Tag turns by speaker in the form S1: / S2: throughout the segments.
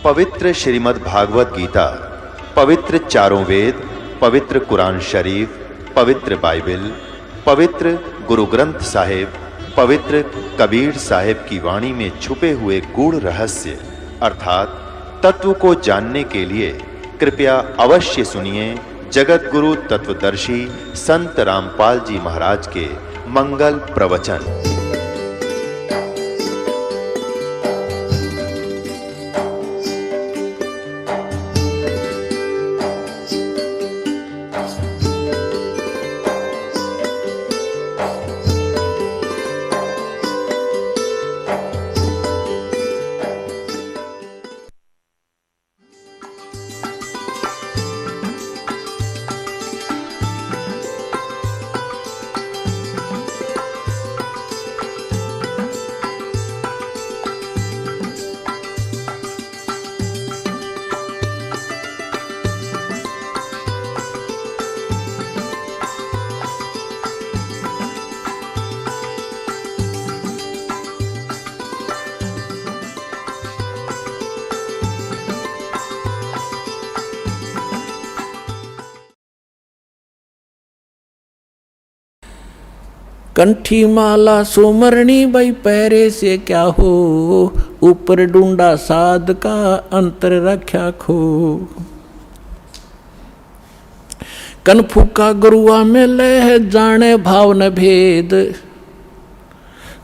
S1: पवित्र श्रीमद् भागवत गीता, पवित्र चारों वेद, पवित्र कुरान शरीफ, पवित्र बाइबल, पवित्र गुरु ग्रंथ साहिब, पवित्र कबीर साहिब की वाणी में छुपे हुए गूढ़ रहस्य अर्थात तत्व को जानने के लिए कृपया अवश्य सुनिए जगत गुरु तत्वदर्शी संत रामपाल जी महाराज के मंगल प्रवचन।
S2: कंठी माला सुमरणी बई पैरे से क्या हो, ऊपर डूंडा साध का अंतर रख्या खो। कन फूका गुरुआ में लह जाने भाव न भेद,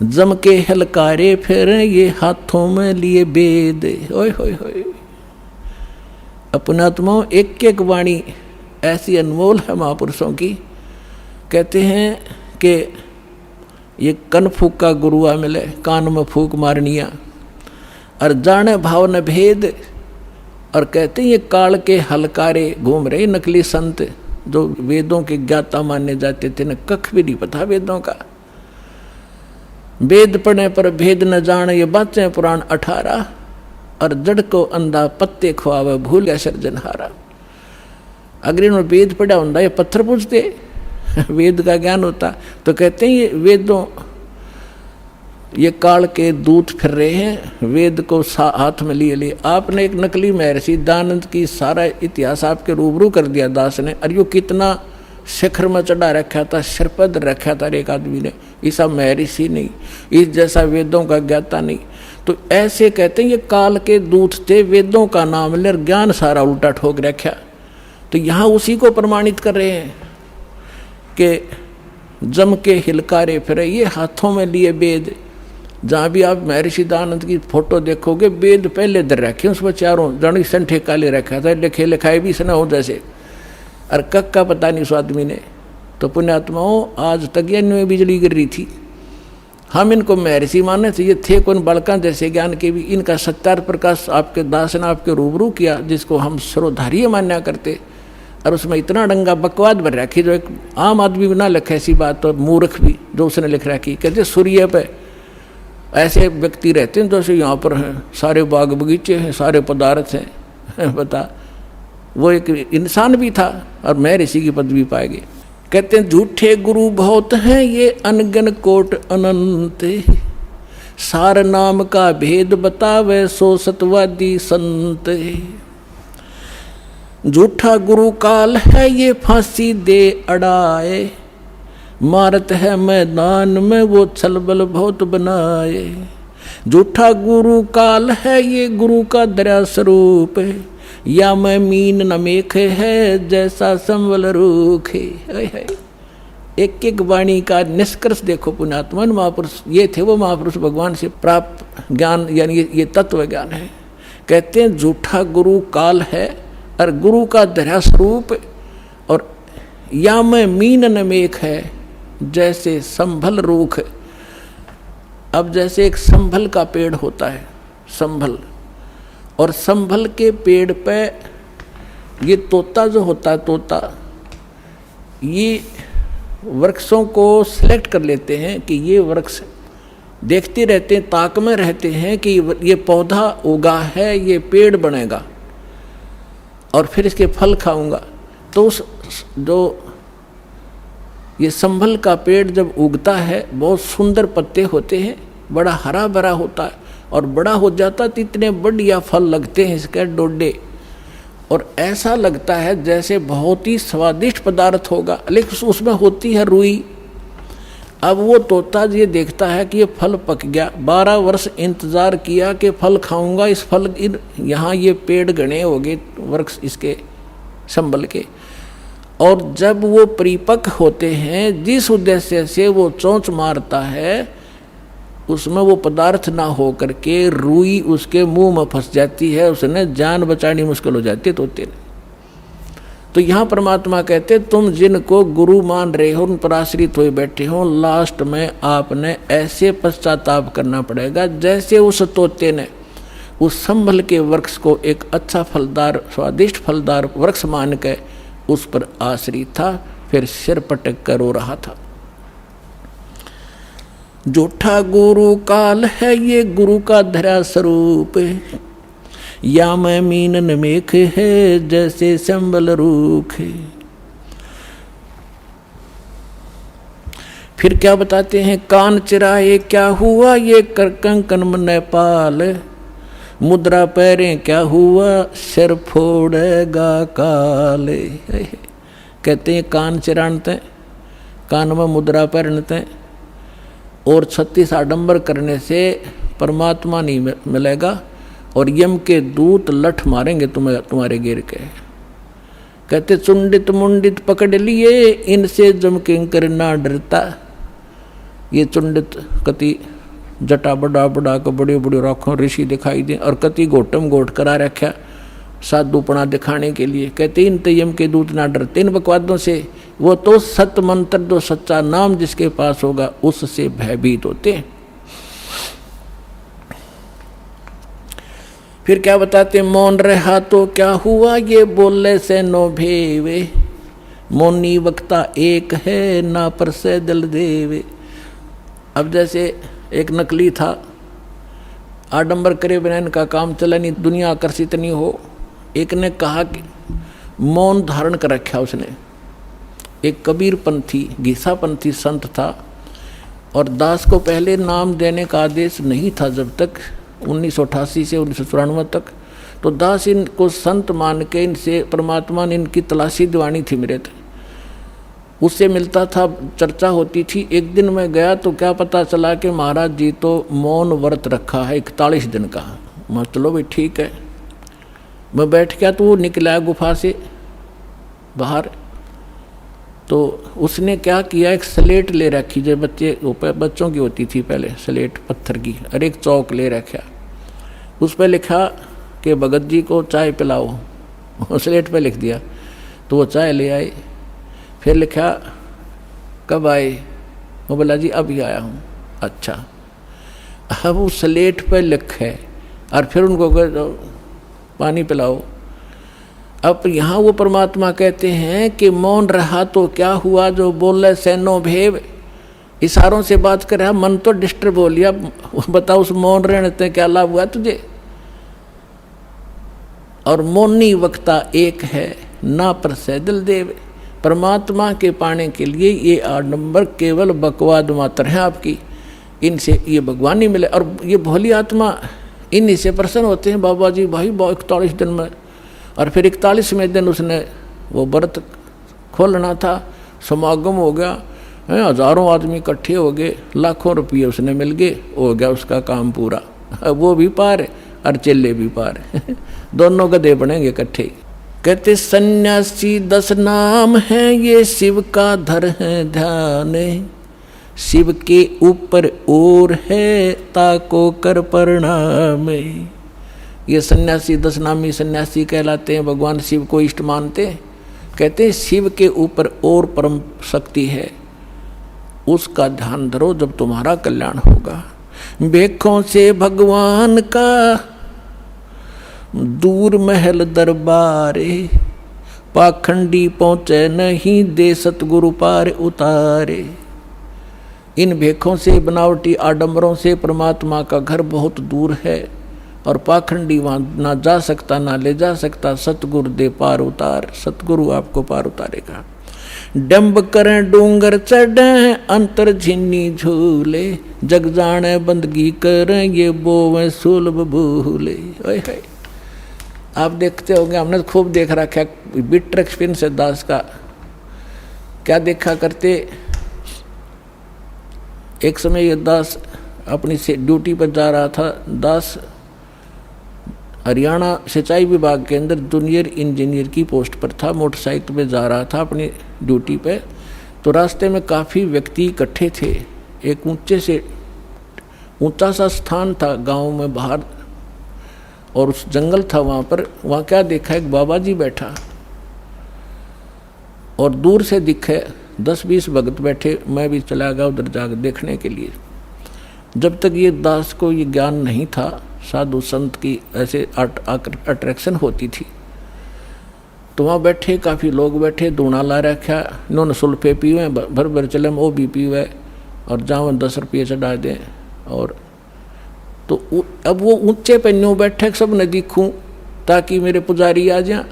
S2: जम के हलकारे फिर ये हाथों में लिए बेद। ओए होए होए, अपनात्माओं एक एक वाणी ऐसी अनमोल है महापुरुषों की। कहते हैं कि ये कन फूका गुरुआ मिले, कान में फूक मारनिया, और जाने भाव न भेद। और कहते हैं ये काल के हलकारे घूम रहे नकली संत जो वेदों के ज्ञाता माने जाते थे, न कख भी नहीं पता वेदों का। वेद पढ़ने पर भेद न जान, ये बातें पुराण 18। और जड़ को अंधा पत्ते खुआवे, भूल गया सृजनहारा। अगर इन्होंने वेद पढ़ा होता ये पत्थर पूछते, वेद का ज्ञान होता। तो कहते हैं ये वेदों, ये काल के दूत फिर रहे हैं, वेद को हाथ में लिए लिए। आपने एक नकली महर्षि दयानंद की सारा इतिहास आपके रूबरू कर दिया दास ने, और यो कितना शिखर में चढ़ा रखा था, सिरपद रखा था एक आदमी ने। ऐसा महर्षि नहीं, इस जैसा वेदों का ज्ञाता नहीं। तो ऐसे कहते हैं ये काल के दूत थे, वेदों का नाम ले ज्ञान सारा उल्टा ठोक रखा। तो यहाँ उसी को प्रमाणित कर रहे हैं कि जम के हिलकारे फिरे ये हाथों में लिए वेद। जहाँ भी आप महर्षि दयानंद की फोटो देखोगे, वेद पहले दर रखे, उसमें चारों जड़ी संठे काले रखा था, लिखे लिखाए भी सना हो जैसे। और कक का पता नहीं उस आदमी ने। तो पुण्यात्माओं आज तक ये में बिजली गिर रही थी। हम इनको महर्षि माने थे, ये थे कौन बालका जैसे ज्ञान के भी। इनका सत्यार प्रकाश आपके दास ने आपके रूबरू किया, जिसको हम सर्वधारीय मान्या करते। और उसमें इतना डंगा बकवाद भर रखी जो एक आम आदमी भी ना लिखे ऐसी बात, और मूर्ख भी जो उसने लिख रखी। कहते सूर्य पे ऐसे व्यक्ति रहते हैं जैसे यहाँ पर हैं, सारे बाग बगीचे हैं, सारे पदार्थ हैं। बता, वो एक इंसान भी था और मैं ऋषि की पदवी पाएगी। कहते हैं झूठे गुरु बहुत हैं ये अनगन कोट अनंत, सार नाम का भेद बतावे सो सतवादी संत। झूठा गुरु काल है ये फांसी दे अड़ाए, मारत है मैदान में वो छलबल बहुत बनाए। झूठा गुरु काल है ये गुरु का दया स्वरूप, या मैं मीन न मेख है जैसा संवल रूख है। एक एक वाणी का निष्कर्ष देखो पुण्यात्मन महापुरुष। ये थे वो महापुरुष भगवान से प्राप्त ज्ञान, यानी ये तत्व ज्ञान है। कहते हैं झूठा गुरु काल है और गुरु का दया स्वरूप, और या मैं मीन न मेख है जैसे संभल रूख। अब जैसे एक संभल का पेड़ होता है, संभल, और संभल के पेड़ पे ये तोता जो होता है, तोता ये वृक्षों को सिलेक्ट कर लेते हैं कि ये वृक्ष देखते रहते हैं, ताक में रहते हैं कि ये पौधा उगा है, ये पेड़ बनेगा और फिर इसके फल खाऊंगा। तो उस जो ये संभल का पेड़ जब उगता है, बहुत सुंदर पत्ते होते हैं, बड़ा हरा भरा होता है, और बड़ा हो जाता तो इतने बढ़िया फल लगते हैं इसके डोडे, और ऐसा लगता है जैसे बहुत ही स्वादिष्ट पदार्थ होगा, लेकिन उसमें होती है रुई। अब वो तोता ये देखता है कि ये फल पक गया, 12 वर्ष इंतजार किया कि फल खाऊंगा, इस फल यहाँ ये पेड़ घने हो गए वृक्ष इसके संभल के, और जब वो परिपक्व होते हैं जिस उद्देश्य से वो चोंच मारता है उसमें वो पदार्थ ना हो करके रुई उसके मुंह में फंस जाती है, उसने जान बचानी मुश्किल हो जाती है तोते ने। तो यहाँ परमात्मा कहते तुम जिनको गुरु मान रहे हो, उन पर आश्रित हुए बैठे हो, लास्ट में आपने ऐसे पश्चाताप करना पड़ेगा जैसे उस तोते ने उस संभल के वृक्ष को एक अच्छा फलदार स्वादिष्ट फलदार वृक्ष मान के उस पर आश्रित था, फिर सिर पटक कर रो रहा था। झूठा गुरु काल है ये गुरु का धरा स्वरूप, या मैं मीनन मेख है जैसे संबल रूख। फिर क्या बताते हैं, कान चिराए क्या हुआ ये कर कंकन मन पाल, मुद्रा पैरें क्या हुआ सिर फोड़ेगा काल। कहते हैं कान चिरानते, कान में मुद्रा पहनते और 36 आडंबर करने से परमात्मा नहीं मिलेगा, और यम के दूत लठ मारेंगे तुम्हारे गिर के। कहते चुंडित मुंडित पकड़ लिए इनसे जम किंकर ना डरता। ये चुंडित कति जटा बड़ा बड़ा को बड़े बड़े राखों ऋषि दिखाई दे, और कति घोटम घोट करा रखा साधुपना दिखाने के लिए। कहते इन यम के दूत ना डरते इन बकवादों से, वो तो सत मंत्र जो सच्चा नाम जिसके पास होगा उससे भयभीत होते हैं। फिर क्या बताते, मौन रहा तो क्या हुआ ये बोले से नो भेवे, मौनी वक्ता एक है ना पर से दिल देवे। अब जैसे एक नकली था, आडंबर करे बिना इनका काम चला नहीं, दुनिया आकर्षित नहीं हो। एक ने कहा कि मौन धारण कर रखा उसने। एक कबीर पंथी घीसा पंथी संत था, और दास को पहले नाम देने का आदेश नहीं था जब तक 1988 से 1994 तक। तो दास इनको संत मान के इनसे परमात्मा ने इनकी तलाशी दिवानी थी मेरे थे, उससे मिलता था, चर्चा होती थी। एक दिन मैं गया तो क्या पता चला कि महाराज जी तो मौन व्रत रखा है 41 दिन का। मैं चलो भाई ठीक है, मैं बैठ गया तो वो निकला गुफा से बाहर। तो उसने क्या किया, एक स्लेट ले रखी जो बच्चों की होती थी पहले, स्लेट पत्थर की, और एक चौक ले रखा, उस पर लिखा कि भगत जी को चाय पिलाओ। स्लेट पे लिख दिया, तो वो चाय ले आए। फिर लिखा कब आए, वो बोला जी अभी आया हूँ। अच्छा, अब वो स्लेट पे लिखे और फिर उनको पानी पिलाओ। अब यहाँ वो परमात्मा कहते हैं कि मौन रहा तो क्या हुआ जो बोले से नो भेव, इशारों से बात कर रहा, मन तो डिस्टर्ब हो लिया। बताओ उस मौन रहने से क्या लाभ हुआ तुझे। और मौनी वक्ता एक है ना पर से दिल देव। परमात्मा के पाने के लिए ये आडंबर केवल बकवाद मात्र है आपकी, इनसे ये भगवान नहीं मिले। और ये भोली आत्मा इन्हीं से प्रसन्न होते हैं। बाबा जी भाई 41 दिन में, और फिर 41वें दिन उसने वो व्रत खोलना था, समागम हो गया, हजारों आदमी इकट्ठे हो गए, लाखों रुपये उसने मिल गए, हो गया उसका काम पूरा। वो भी पार और चेले भी पार। दोनों गधे बनेंगे इकट्ठे। कहते सन्यासी 10 नाम है ये शिव का धर है ध्यान, शिव के ऊपर और है ताको कर प्रणाम। ये सन्यासी 10 नामी सन्यासी कहलाते हैं, भगवान शिव को इष्ट मानते हैं। कहते हैं शिव के ऊपर और परम शक्ति है, उसका ध्यान धरो जब तुम्हारा कल्याण होगा। बेखों से भगवान का दूर महल दरबारे, पाखंडी पहुँचे नहीं दे सतगुरु पार उतारे। इन भेखों से बनावटी आडंबरों से परमात्मा का घर बहुत दूर है, और पाखंडी वहाँ ना जा सकता ना ले जा सकता। सतगुरु दे पार उतार, सतगुरु आपको पार उतारेगा। डंब करें डूंगर चढ़े अंतर झिन्नी झूले, जग जाने बंदगी करें ये बोवे सुलभ भूले। ओए आप देखते होंगे, हमने खूब देख रखा बिटर एक्सपीरियंस है दास का। क्या देखा करते, एक समय ये दास अपनी से ड्यूटी पर जा रहा था। दास हरियाणा सिंचाई विभाग के अंदर जूनियर इंजीनियर की पोस्ट पर था, मोटरसाइकिल पे जा रहा था अपनी ड्यूटी पे। तो रास्ते में काफ़ी व्यक्ति इकट्ठे थे। एक ऊंचा सा स्थान था गांव में बाहर, और उस जंगल था वहाँ पर। वहाँ क्या देखा, एक बाबा जी बैठा और दूर से दिखे 10-20 भगत बैठे। मैं भी चला गया उधर जाकर देखने के लिए। जब तक ये दास को ये ज्ञान नहीं था, साधु संत की ऐसे अट्रैक्शन होती थी। तो वहाँ बैठे काफ़ी लोग बैठे, दूना ला रखा, इन्होंने सुल्फे पीवे, भर भर चले वो भी पीवे, और जहाँ 10 रुपये चढ़ा दें। और तो अब वो ऊंचे पे न्यू बैठे, सब न दिखूँ ताकि मेरे पुजारी आ जाए।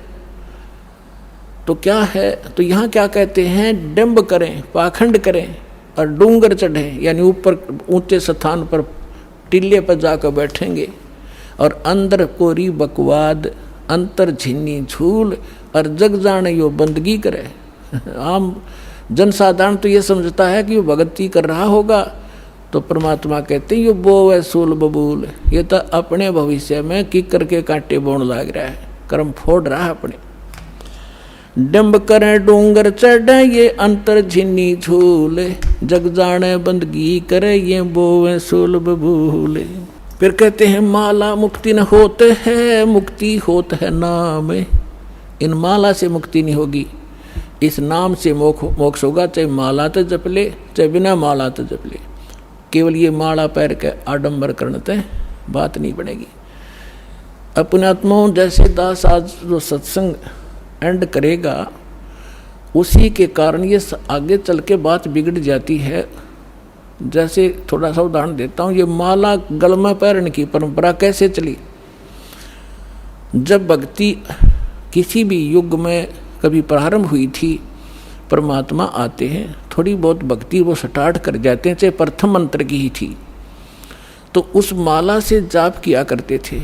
S2: तो क्या है, तो यहाँ क्या कहते हैं, डंब करें, पाखंड करें और डूंगर चढ़े, यानी ऊपर ऊंचे स्थान पर टिल्ले पर जाकर बैठेंगे, और अंदर कोरी बकवाद अंतर झिन्नी झूल, और जग जाने यो बंदगी करे। आम जनसाधारण तो ये समझता है कि वो भगती कर रहा होगा, तो परमात्मा कहते हैं यो बो है सूल बबूल, ये तो अपने भविष्य में की करके कांटे बोन लाग रहा है, कर्म फोड़ रहा है अपने। डंब करें डूंगर चढ़े ये अंतर झिन्नी झूले, जग जाने बंदगी करे ये बोवे सूल बबूले। फिर कहते हैं माला मुक्ति न होते है, मुक्ति होत है नाम। इन माला से मुक्ति नहीं होगी, इस नाम से मोक्ष होगा। चाहे माला तो जप ले, चाहे बिना माला तो जप ले। केवल ये माला पैर के आडंबर करने ते बात नहीं बनेगी। अपने आत्माओं जैसे दास आज जो सत्संग एंड करेगा, उसी के कारण ये आगे चल के बात बिगड़ जाती है। जैसे थोड़ा सा उदाहरण देता हूँ, ये माला गल में पैरने की परंपरा कैसे चली। जब भक्ति किसी भी युग में कभी प्रारंभ हुई थी, परमात्मा आते हैं, थोड़ी बहुत भक्ति वो स्टार्ट कर जाते हैं, चाहे प्रथम मंत्र की ही थी, तो उस माला से जाप किया करते थे।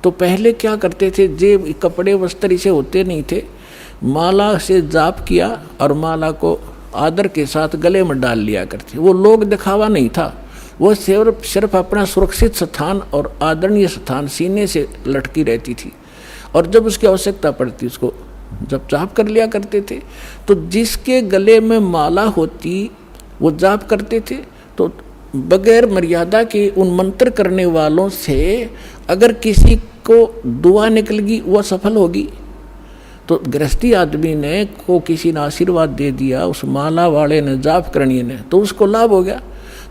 S2: तो पहले क्या करते थे, जेब कपड़े वस्त्र इसे होते नहीं थे, माला से जाप किया और माला को आदर के साथ गले में डाल लिया करते। वो लोग दिखावा नहीं था, वो सिर्फ अपना सुरक्षित स्थान और आदरणीय स्थान सीने से लटकी रहती थी, और जब उसकी आवश्यकता पड़ती उसको जब जाप कर लिया करते थे। तो जिसके गले में माला होती वो जाप करते थे। तो बगैर मर्यादा के उन मंत्र करने वालों से अगर किसी को दुआ निकल गई, वो सफल होगी। तो गृहस्थी आदमी ने को किसी ने आशीर्वाद दे दिया, उस माला वाले ने, जाप करनी ने, तो उसको लाभ हो गया।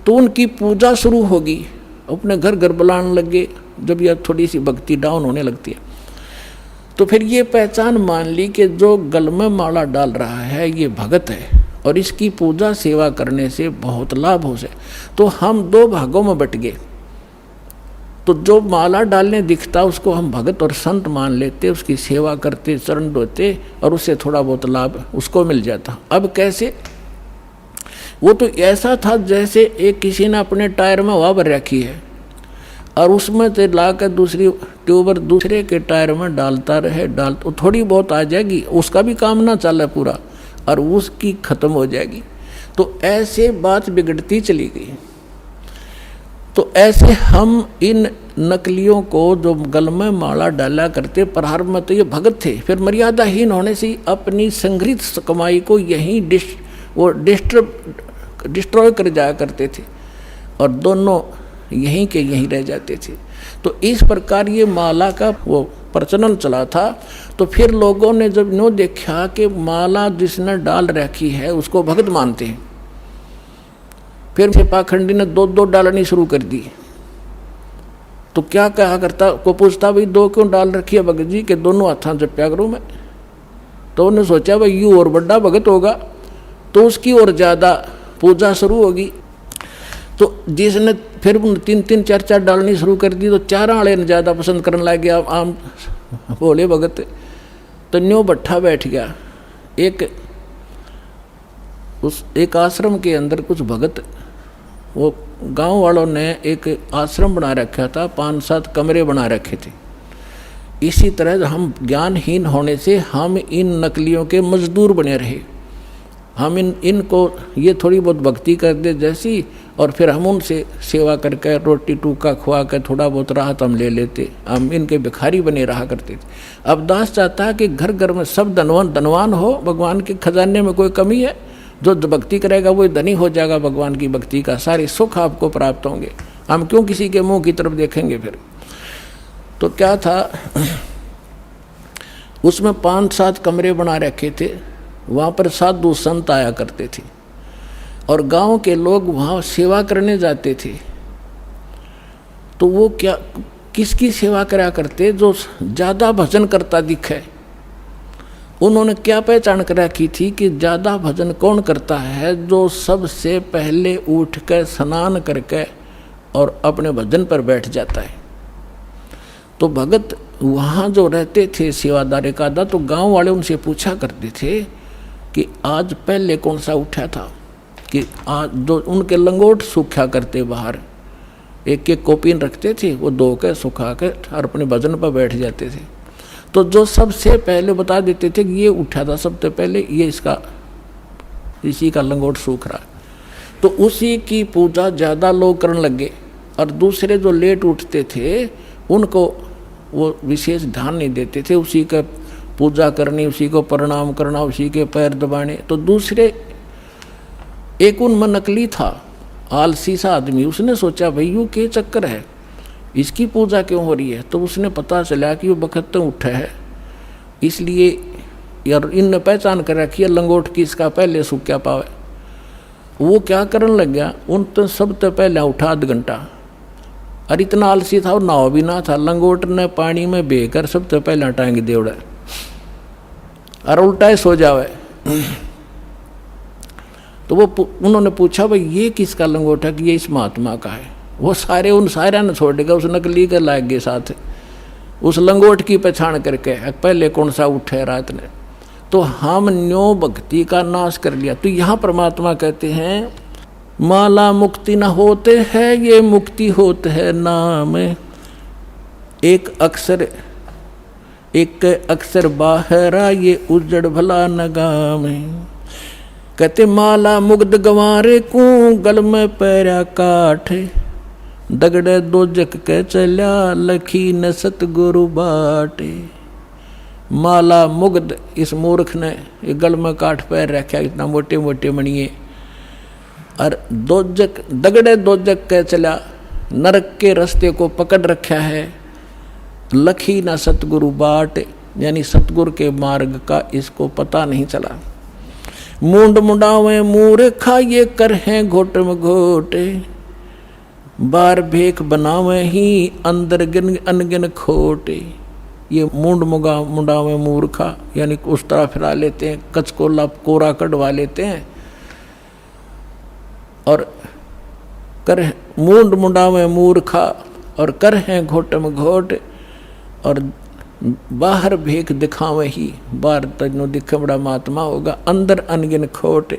S2: तो उनकी पूजा शुरू होगी, अपने घर घर बुलाने लगे। जब यह थोड़ी सी भक्ति डाउन होने लगती है, तो फिर ये पहचान मान ली कि जो गल में माला डाल रहा है ये भगत है, और इसकी पूजा सेवा करने से बहुत लाभ हो से। तो हम 2 भागों में बट गए। तो जो माला डालने दिखता उसको हम भगत और संत मान लेते, उसकी सेवा करते, चरण धोते, और उससे थोड़ा बहुत लाभ उसको मिल जाता। अब कैसे, वो तो ऐसा था जैसे एक किसी ने अपने टायर में हवा भर रखी है, और उसमें से लाकर दूसरी ट्यूबर दूसरे के टायर में डालता रहे, तो थोड़ी बहुत आ जाएगी, उसका भी काम ना चले पूरा, और उसकी खत्म हो जाएगी। तो ऐसे बात बिगड़ती चली गई। तो ऐसे हम इन नकलियों को जो गल में माला डाला करते, प्रारंभ में तो ये भगत थे, फिर मर्यादाहीन होने से अपनी संग्रहित कमाई को यहीं डिस्ट्रॉय कर जाया करते थे, और दोनों यहीं के यहीं रह जाते थे। तो इस प्रकार ये माला का वो प्रचलन चला था। तो फिर लोगों ने जब नो देखा कि माला जिसने डाल रखी है उसको भगत मानते हैं, फिर पाखंडी ने 2 डालनी शुरू कर दी। तो क्या कहा करता, को पूछता भाई 2 क्यों डाल रखी है भगत जी, के दोनों हाथों जप्या करूँ मैं। तो उन्होंने सोचा भाई यू और बड़ा भगत होगा तो उसकी और ज़्यादा पूजा शुरू होगी। तो जिसने फिर 3-3, 4-4 डालनी शुरू कर दी, तो 4 वाले ने ज़्यादा पसंद करने लग गया आम भोले भगत। तो न्यू भट्ठा बैठ गया। एक उस एक आश्रम के अंदर कुछ भगत, वो गांव वालों ने एक आश्रम बना रखा था, 5-7 कमरे बना रखे थे। इसी तरह हम ज्ञानहीन होने से हम इन नकलियों के मजदूर बने रहे। हम इनको ये थोड़ी बहुत भक्ति कर दे जैसी, और फिर हम उनसे सेवा करके रोटी टूका खुआ कर थोड़ा बहुत राहत हम ले लेते, हम इनके भिखारी बने रहा करते थे। अब दास चाहता है कि घर घर में सब धनवान हो, भगवान के खजाने में कोई कमी है? जो भक्ति करेगा वो धनी हो जाएगा, भगवान की भक्ति का सारे सुख आपको प्राप्त होंगे। हम क्यों किसी के मुंह की तरफ देखेंगे फिर? तो क्या था, उसमें 5-7 कमरे बना रखे थे। वहाँ पर साधु संत आया करते थे और गांव के लोग वहाँ सेवा करने जाते थे। तो वो क्या, किसकी सेवा करा करते? जो ज़्यादा भजन करता दिखे। उन्होंने क्या पहचान कर रखी थी कि ज़्यादा भजन कौन करता है? जो सबसे पहले उठ कर स्नान करके और अपने भजन पर बैठ जाता है। तो भगत वहाँ जो रहते थे सेवादारी का दा, तो गांव वाले उनसे पूछा करते थे कि आज पहले कौन सा उठा था, कि आज जो उनके लंगोट सूखा करते बाहर, एक एक कोपीन रखते थे, वो धो के सुखा के और अपने भजन पर बैठ जाते थे। तो जो सबसे पहले बता देते थे कि ये उठा था सबसे पहले, ये इसी का लंगोट सूख रहा, तो उसी की पूजा ज़्यादा लोग करने लगे। और दूसरे जो लेट उठते थे उनको वो विशेष ध्यान नहीं देते थे, उसी का पूजा करनी, उसी को प्रणाम करना, उसी के पैर दबाने। तो दूसरे एक उनमें नकली था, आलसी सा आदमी, उसने सोचा भाई यूँ के चक्कर है, इसकी पूजा क्यों हो रही है? तो उसने पता चला कि वो बखत तो उठा है, इसलिए यार इनने पहचान कर रखी है लंगोट की, इसका पहले सूख्या पावे। वो क्या करने लग गया, उन तो सबसे पहले उठा 1 घंटा, और इतना आलसी था और नाव भी ना था, लंगोट ने पानी में बेकर सबसे पहले टांग दे उड़ा और उल्टा सो जावे। तो वो उन्होंने पूछा भाई ये किसका लंगोट है? कि ये इस महात्मा का है। वो सारे उन सारे ने छोड़ देगा, उस नकली के लाग गए साथ, उस लंगोट की पहचान करके पहले कौन सा उठे रात ने। तो हम न्यो भक्ति का नाश कर लिया। तो यहाँ परमात्मा कहते हैं माला मुक्ति न होते है, ये मुक्ति होते है नाम। एक अक्षर बाहरा, ये उजड़ भला नगाम। कहते माला मुग्ध गंवारे को, गल में पैरा काठ। दगड़े दो जग के चल्या, लखी न सतगुरु बाटे। माला मुग्ध, इस मूर्ख ने ये गल में काठ पैर रखा, इतना मोटे मोटे मणिए। और दगड़े दो जग के चला, नरक के रास्ते को पकड़ रखा है। लखी ना सतगुरु बाट, यानी सतगुरु के मार्ग का इसको पता नहीं चला। मूंड मुंडावे मूर्खा, ये कर हैं घोट में घोटे। बार भेख बनावे ही, अंदर गिन अनगिन खोटे। ये मूंड मुंडावे मूर्खा, यानी उस तरह फिरा लेते हैं, कचकोला कोरा कटवा लेते हैं। और कर मूंड मुंडावे मूर्खा, और कर हैं घोट में घोट। और बाहर भेख दिखावे ही, बाहर तजनो दिखे बड़ा महात्मा होगा, अंदर अनगिन खोट।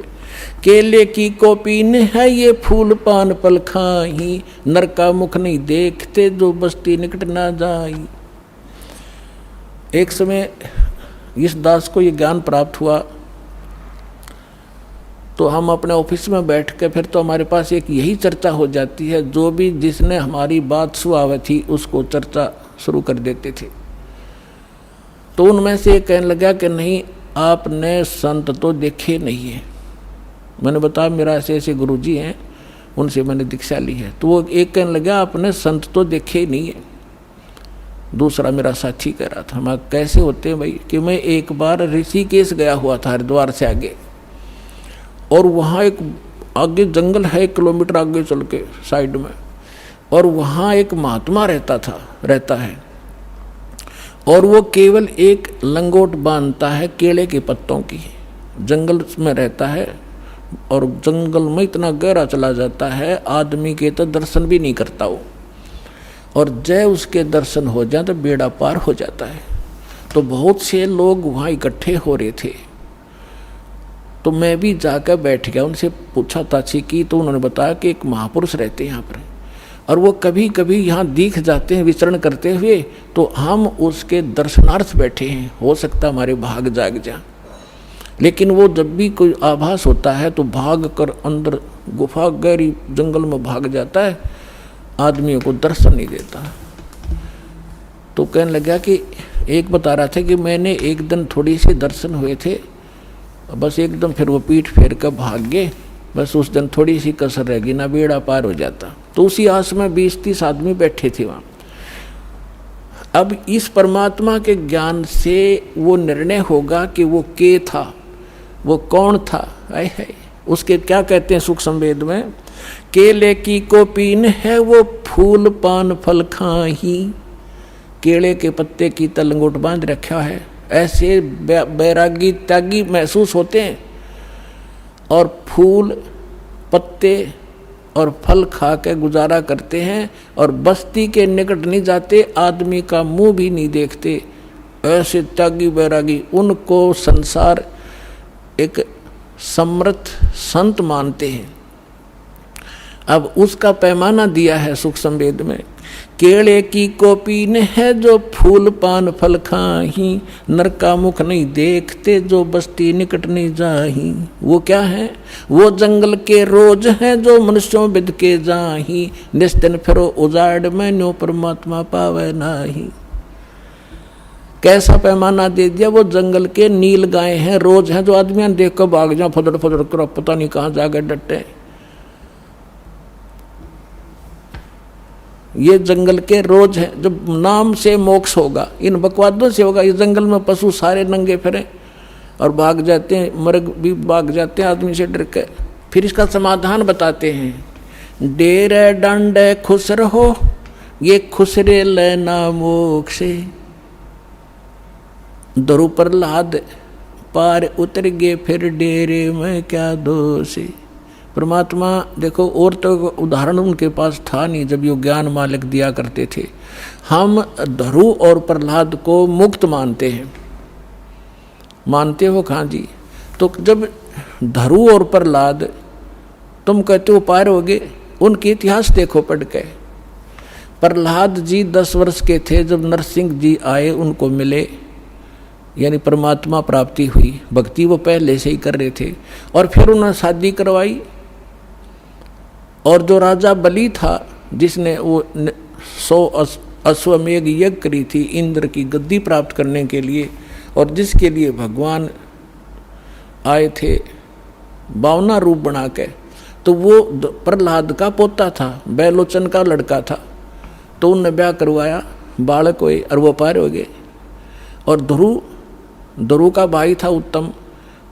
S2: केले की कोपीन है, ये फूल पान पल खाही। नर का मुख नहीं देखते, जो बस्ती निकट ना जाई। एक समय इस दास को ये ज्ञान प्राप्त हुआ, तो हम अपने ऑफिस में बैठ के फिर तो हमारे पास एक यही चर्चा हो जाती है, जो भी जिसने हमारी बात सुनाई थी उसको चर्चा शुरू कर देते थे। तो उनमें से एक कहने लगा कि नहीं, आपने संत तो देखे नहीं है। मैंने बताया मेरा ऐसे गुरुजी हैं, उनसे मैंने दीक्षा ली है। तो वो एक कहने लगा आपने संत तो देखे ही नहीं है। दूसरा मेरा साथी कह रहा था, मैं कैसे होते हैं भाई? कि मैं एक बार ऋषिकेश गया हुआ था, हरिद्वार से आगे, और वहाँ एक आगे जंगल है, 1 किलोमीटर आगे चल के साइड में, और वहाँ एक महात्मा रहता है, और वो केवल एक लंगोट बांधता है केले के पत्तों की। जंगल में रहता है, और जंगल में इतना गहरा चला जाता है, आदमी के तो दर्शन भी नहीं करता वो, और जय उसके दर्शन हो जाए तो बेड़ा पार हो जाता है। तो बहुत से लोग वहाँ इकट्ठे हो रहे थे। तो मैं भी जाकर बैठ गया, उनसे पूछा ताछी की, तो उन्होंने बताया कि एक महापुरुष रहते हैं यहाँ पर और वो कभी कभी यहाँ दिख जाते हैं विचरण करते हुए, तो हम उसके दर्शनार्थ बैठे हैं, हो सकता हमारे भाग जाग जा। लेकिन वो जब भी कोई आभास होता है तो भाग कर अंदर गुफा गहरी जंगल में भाग जाता है, आदमियों को दर्शन नहीं देता। तो कहने लगा कि एक बता रहा था कि मैंने एक दिन थोड़ी सी दर्शन हुए थे, बस एकदम फिर वो पीठ फेर कर भाग गए, बस उस दिन थोड़ी सी कसर रह गई, ना बेड़ा पार हो जाता। तो उसी आस में 20-30 आदमी बैठे थे वहाँ। अब इस परमात्मा के ज्ञान से वो निर्णय होगा कि वो के था, वो कौन था। आए है उसके क्या कहते हैं सुख संवेद में, केले की कोपीन है वो फूल पान फल खाही। केले के पत्ते की तलंगोट बांध रखा है, ऐसे बैरागी त्यागी महसूस होते हैं और फूल पत्ते और फल खा के गुजारा करते हैं और बस्ती के निकट नहीं जाते, आदमी का मुंह भी नहीं देखते। ऐसे त्यागी बैरागी, उनको संसार एक समर्थ संत मानते हैं। अब उसका पैमाना दिया है सुख संवेद में, केले की कोपीन है जो फूल पान फल खाही, नर का मुख नहीं देखते जो बस्ती निकट नहीं जाही। वो क्या है, वो जंगल के रोज हैं जो मनुष्यों बिद के जाही, निस्दिन फिरो उजाड़ में नो परमात्मा पावे नाही। कैसा पैमाना दे दिया, वो जंगल के नील गाय हैं, रोज हैं जो आदमियां देख कर भाग जाओ, फदड़ फदड़ कर पता नहीं कहाँ जाकर डटे। ये जंगल के रोज है, जब नाम से मोक्ष होगा, इन बकवादों से होगा। ये जंगल में पशु सारे नंगे फिरे और भाग जाते हैं, मर्ग भी भाग जाते हैं आदमी से डर के। फिर इसका समाधान बताते हैं, डेरे डंडे खुश रहो ये खुसरे लेना मोक्षे, दरु प्रहलाद पार उतर गए फिर डेरे में क्या दोष। परमात्मा देखो, और तो उदाहरण उनके पास था नहीं जब ये ज्ञान मालिक दिया करते थे। हम धरु और प्रहलाद को मुक्त मानते हैं, मानते हो कहाँ जी? तो जब धरु और प्रहलाद तुम कहते हो पार हो गए, उनके इतिहास देखो पढ़ के। प्रहलाद जी 10 वर्ष के थे जब नरसिंह जी आए, उनको मिले, यानी परमात्मा प्राप्ति हुई। भक्ति वो पहले से ही कर रहे थे और फिर उन्होंने शादी करवाई। और जो राजा बलि था जिसने वो 100 अश्वमेघ यज्ञ करी थी इंद्र की गद्दी प्राप्त करने के लिए, और जिसके लिए भगवान आए थे 52 रूप बना के, तो वो प्रहलाद का पोता था, बैलोचन का लड़का था। तो उनने ब्याह करवाया, बालक हुए और वो पार हो गए। और ध्रुव का भाई था उत्तम,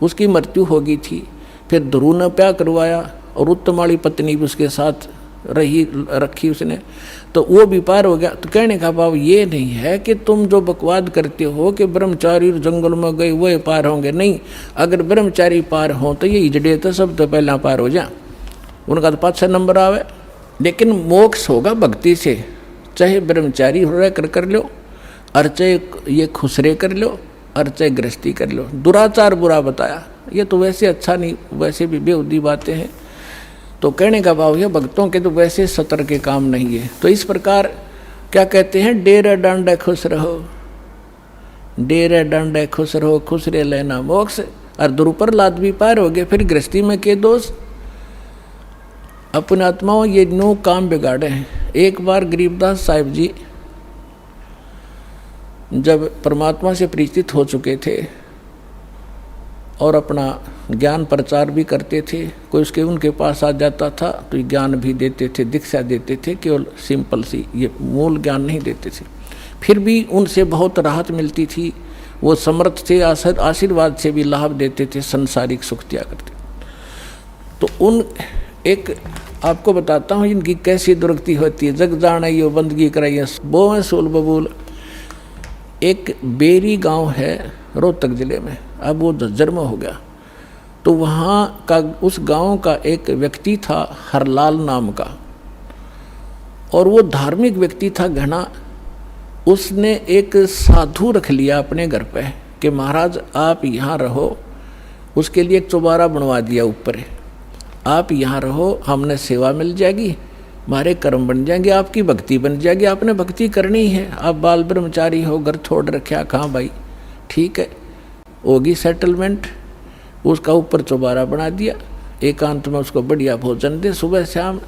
S2: उसकी मृत्यु हो गई थी। फिर ध्रुव ने ब्याह करवाया और उत्तम वाली पत्नी भी उसके साथ रखी उसने, तो वो भी पार हो गया। तो कहने का भाव ये नहीं है कि तुम जो बकवाद करते हो कि ब्रह्मचारी जंगल में गए वही पार होंगे, नहीं। अगर ब्रह्मचारी पार हो तो ये इजड़े तो सब तो पहला पार हो जा, उनका तो 5-6 नंबर आवे। लेकिन मोक्ष होगा भक्ति से, चाहे ब्रह्मचारी हो रहा कर लो, और चाहे ये खुसरे कर लो, और चाहे गृहस्थी कर लो। दुराचार बुरा बताया, ये तो वैसे अच्छा नहीं, वैसे भी बेहुदी बातें हैं। तो कहने का भाव है भक्तों के तो वैसे सतर के काम नहीं है। तो इस प्रकार क्या कहते हैं, डेरे डांडे खुश रहो, डेरे डांडे खुश रहो खुसरे लेना मोक्ष। और ध्रुव प्रहलाद भी पार हो गए। फिर गृहस्थी में के दोष, अपने आत्माओं ये 9 काम बिगाड़े हैं। एक बार गरीबदास साहिब जी जब परमात्मा से परिचित हो चुके थे और अपना ज्ञान प्रचार भी करते थे, कोई उनके पास आ जाता था तो ज्ञान भी देते थे, दीक्षा देते थे, केवल सिंपल सी, ये मूल ज्ञान नहीं देते थे। फिर भी उनसे बहुत राहत मिलती थी, वो समर्थ थे, आशीर्वाद से भी लाभ देते थे, संसारिक सुख दिया करते। तो उन एक आपको बताता हूँ इनकी कैसी दुर्गति होती है। जग जानाइयो बंदगी कराइए बोए सोल बबूल। एक बेरी गांव है रोहतक जिले में, अब वो झज्जर में हो गया। तो वहाँ का उस गांव का एक व्यक्ति था हरलाल नाम का, और वो धार्मिक व्यक्ति था घना। उसने एक साधु रख लिया अपने घर पे कि महाराज आप यहाँ रहो उसके लिए एक चौबारा बनवा दिया ऊपर, आप यहाँ रहो, हमने सेवा मिल जाएगी, हमारे कर्म बन जाएंगे, आपकी भक्ति बन जाएगी, आपने भक्ति करनी है, आप बाल ब्रह्मचारी हो, घर छोड़ रखा, कहाँ भाई, ठीक है, होगी सेटलमेंट। उसका ऊपर चौबारा बना दिया, एकांत में उसको बढ़िया भोजन दे सुबह शाम,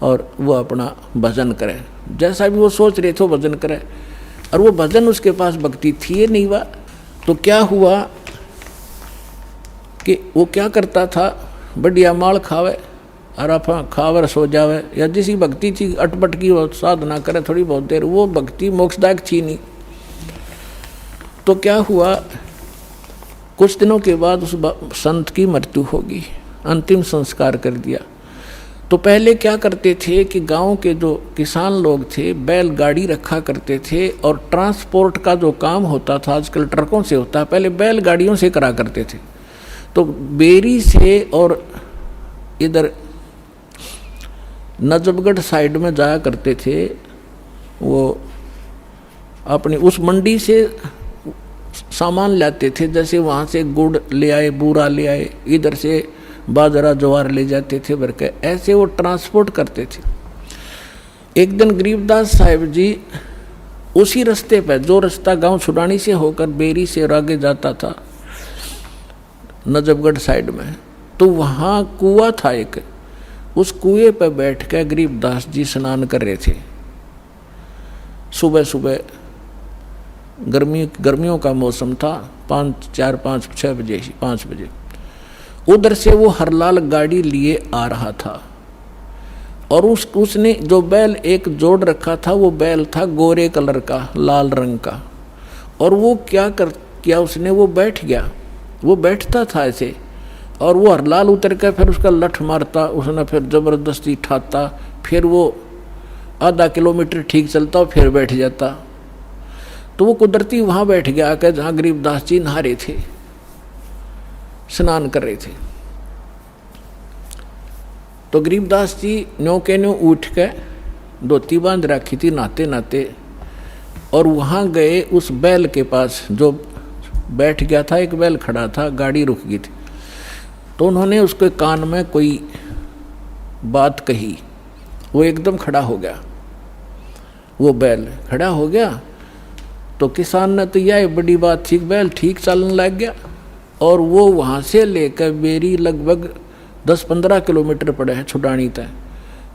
S2: और वो अपना भजन करे, जैसा भी वो सोच रहे थे भजन करे। और वो भजन उसके पास भक्ति थी नहीं हुआ। तो क्या हुआ कि वो क्या करता था, बढ़िया माल खावे और आप खावर सो जावे, या जिसी भक्ति थी अटपट की वो साधना करे थोड़ी बहुत देर, वो भक्ति मोक्षदायक थी नहीं। तो क्या हुआ, कुछ दिनों के बाद उस संत की मृत्यु होगी, अंतिम संस्कार कर दिया। तो पहले क्या करते थे कि गांव के जो किसान लोग थे बैलगाड़ी रखा करते थे, और ट्रांसपोर्ट का जो काम होता था आजकल ट्रकों से होता है, पहले बैलगाड़ियों से करा करते थे। तो बेरी से और इधर नजफगढ़ साइड में जाया करते थे, वो अपनी उस मंडी से सामान लाते थे, जैसे वहाँ से गुड़ ले आए, बूरा ले आए, इधर से बाजरा ज्वार ले जाते थे भर के, ऐसे वो ट्रांसपोर्ट करते थे। एक दिन गरीबदास साहिब जी उसी रास्ते पर, जो रास्ता गांव छुड़ानी से होकर बेरी से आगे जाता था नजफगढ़ साइड में, तो वहाँ कुआं था एक, उस कुएं पर बैठ कर गरीबदास जी स्नान कर रहे थे। सुबह सुबह गर्मियों का मौसम था, 5 बजे उधर से वो हरलाल गाड़ी लिए आ रहा था, और उसने जो बैल एक जोड़ रखा था, वो बैल था गोरे कलर का, लाल रंग का, और वो क्या उसने, वो बैठ गया, वो बैठता था ऐसे, और वो हरलाल उतर कर फिर उसका लठ मारता, उसने फिर ज़बरदस्ती ठाता, फिर वो आधा किलोमीटर ठीक चलता और फिर बैठ जाता। तो वो कुदरती वहाँ बैठ गया आकर जहाँ गरीबदास जी नहा रहे थे, स्नान कर रहे थे। तो गरीबदास जी न्यों के न्यों उठ के धोती बांध रखी थी नहाते नहाते, और वहाँ गए उस बैल के पास जो बैठ गया था, एक बैल खड़ा था, गाड़ी रुक गई थी। तो उन्होंने उसके कान में कोई बात कही, वो एकदम खड़ा हो गया, वो बैल खड़ा हो गया। तो किसान ने तो यह बड़ी बात थी, बैल ठीक चलने लग गया, और वो वहाँ से लेकर बेरी लगभग 10-15 किलोमीटर पड़े हैं छुड़ानी तक,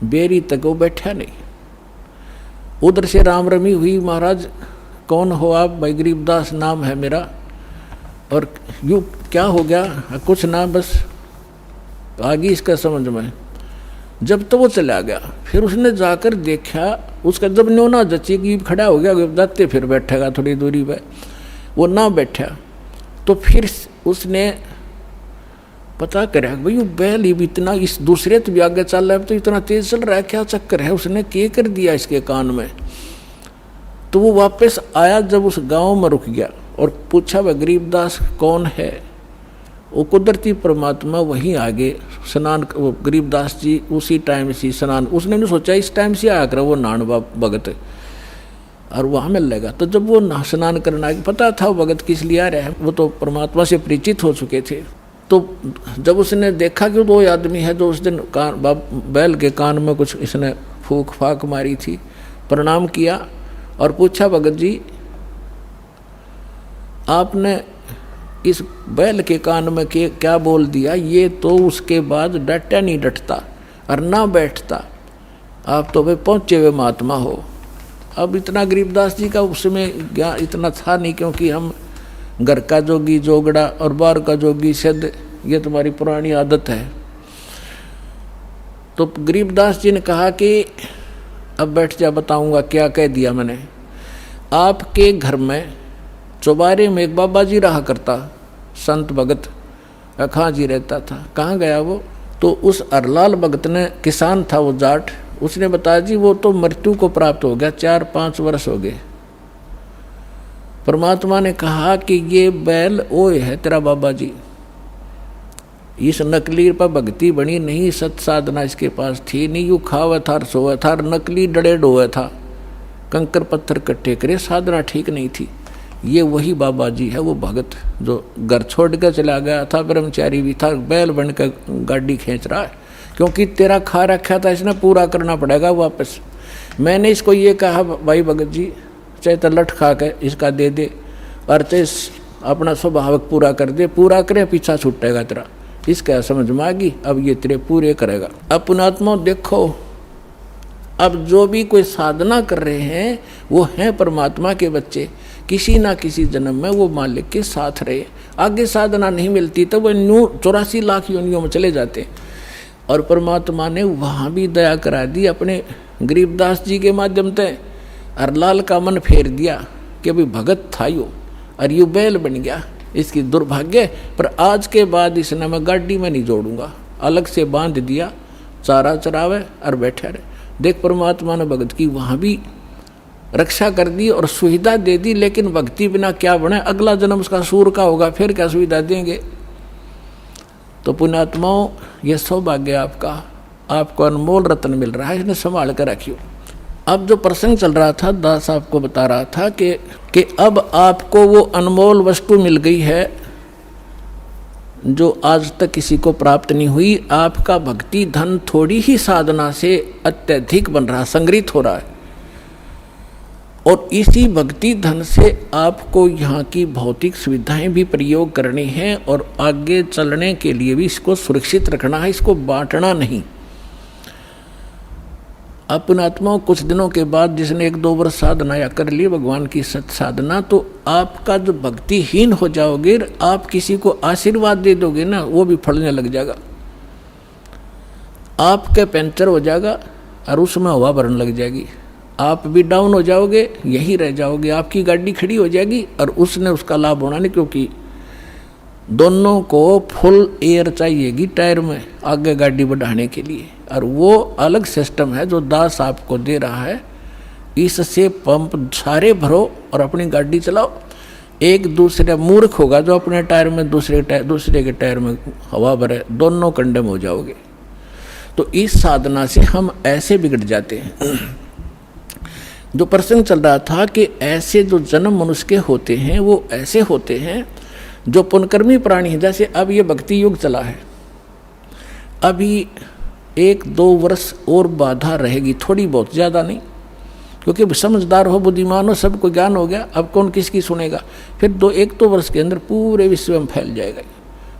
S2: बेरी तक वो बैठा नहीं। उधर से राम रमी हुई, महाराज कौन हो आप? भाई गरीबदास नाम है मेरा। और यूँ क्या हो गया? कुछ ना, बस आगे इसका समझ में। जब तो वो चला गया, फिर उसने जाकर देखा, उसका जब न्यों ना जची कि खड़ा हो गया जाते फिर बैठेगा थोड़ी दूरी पे, वो ना बैठा। तो फिर उसने पता करा भाई वो बैल ही भी इतना, इस दूसरे तो भी आगे चल रहा है, तो इतना तेज चल रहा है, क्या चक्कर है? उसने क्या कर दिया इसके कान में। तो वो वापस आया, जब उस गांव में रुक गया और पूछा वह गरीबदास कौन है? वो कुदरती परमात्मा वहीं आगे स्नान, वो गरीबदास जी उसी टाइम से स्नान, उसने नहीं सोचा इस टाइम से आया कर वो नान भगत और वहाँ मिल लेगा। तो जब वो स्नान करना आगे, पता था वो भगत किस लिए आ रहा है, वो तो परमात्मा से परिचित हो चुके थे। तो जब उसने देखा कि वो आदमी है जो उस दिन बैल के कान में कुछ इसने फूक फाक मारी थी, प्रणाम किया और पूछा भगत जी आपने इस बैल के कान में क्या बोल दिया? ये तो उसके बाद डटा नहीं डटता और ना बैठता, आप तो भाई पहुँचे हुए महात्मा हो। अब इतना गरीबदास जी का उसमें ज्ञान इतना था नहीं, क्योंकि हम घर का जोगी जोगड़ा और बाहर का जोगी सिद्ध, ये तुम्हारी पुरानी आदत है। तो गरीबदास जी ने कहा कि अब बैठ जा, बताऊंगा क्या कह दिया मैंने। आपके घर में चौबारे में एक बाबा जी रहा करता, संत भगत अखा जी रहता था। कहाँ गया वो? तो उस अरलाल भगत ने, किसान था वो जाट, उसने बताया जी वो तो मृत्यु को प्राप्त हो गया, 4-5 वर्ष हो गए। परमात्मा ने कहा कि ये बैल ओए है तेरा बाबा जी, इस नकली पर भक्ति बनी नहीं, सत साधना इसके पास थी नहीं, यू खावा था सोया था, नकली डड़े डोया था, कंकर पत्थर कट्टे करे, साधना ठीक नहीं थी। ये वही बाबा जी है, वो भगत जो घर छोड़ कर चला गया था, ब्रह्मचारी भी था, बैल बन कर गाड़ी खींच रहा है, क्योंकि तेरा खा रखा था, इसने पूरा करना पड़ेगा वापस। मैंने इसको ये कहा, भाई भगत जी चाहे तो लठ खा के इसका दे दे और चाहे अपना स्वभावक पूरा कर दे, पूरा करे पीछा छूटेगा तेरा। इसका समझ में आ गई, अब ये तेरे पूरे करेगा। अब पुणात्मा देखो, अब जो भी कोई साधना कर रहे हैं वो हैं परमात्मा के बच्चे, किसी ना किसी जन्म में वो मालिक के साथ रहे। आगे साधना नहीं मिलती तो वो 84 लाख योनियों में चले जाते। और परमात्मा ने वहाँ भी दया करा दी अपने गरीबदास जी के माध्यम से, अरलाल का मन फेर दिया कि अभी भगत था यो और यू बैल बन गया, इसकी दुर्भाग्य। पर आज के बाद इसने मैं गाड़ी में नहीं जोड़ूंगा, अलग से बांध दिया, चारा चरावे और बैठे रहे। देख परमात्मा ने भगत की वहाँ भी रक्षा कर दी और सुविधा दे दी, लेकिन भक्ति बिना क्या बने, अगला जन्म उसका सूर का होगा, फिर क्या सुविधा देंगे। तो पुण्यात्माओं ये सौभाग्य आपका, आपको अनमोल रत्न मिल रहा है, इसने संभाल कर रखियो। अब जो प्रसंग चल रहा था, दास आपको बता रहा था कि अब आपको वो अनमोल वस्तु मिल गई है जो आज तक किसी को प्राप्त नहीं हुई। आपका भक्ति धन थोड़ी ही साधना से अत्यधिक बन रहा, संग्रहित हो रहा है, और इसी भक्ति धन से आपको यहाँ की भौतिक सुविधाएं भी प्रयोग करनी है और आगे चलने के लिए भी इसको सुरक्षित रखना है, इसको बांटना नहीं। अपनात्मा कुछ दिनों के बाद जिसने 1-2 वर्ष साधना या कर ली भगवान की सत साधना, तो आपका जो भक्तिहीन हो जाओगे, आप किसी को आशीर्वाद दे दोगे ना, वो भी फलने लग जाएगा। आपके पंचर हो जाएगा और उसमें हवा भरने लग जाएगी, आप भी डाउन हो जाओगे, यही रह जाओगे, आपकी गाड़ी खड़ी हो जाएगी और उसने उसका लाभ होना नहीं, क्योंकि दोनों को फुल एयर चाहिएगी टायर में आगे गाड़ी बढ़ाने के लिए, और वो अलग सिस्टम है जो दास आपको दे रहा है। इससे पंप सारे भरो और अपनी गाड़ी चलाओ। एक दूसरे मूर्ख होगा जो अपने टायर में दूसरे के टायर में हवा भरे, दोनों कंडम हो जाओगे। तो इस साधना से हम ऐसे बिगड़ जाते हैं। जो प्रसंग चल रहा था कि ऐसे जो जन्म मनुष्य के होते हैं वो ऐसे होते हैं जो पुनकर्मी प्राणी है। जैसे अब ये भक्ति युग चला है, अभी 1-2 वर्ष और बाधा रहेगी, थोड़ी बहुत, ज़्यादा नहीं, क्योंकि समझदार हो, बुद्धिमान हो, सबको ज्ञान हो गया, अब कौन किसकी सुनेगा। फिर 1-2 वर्ष के अंदर पूरे विश्व में फैल जाएगा,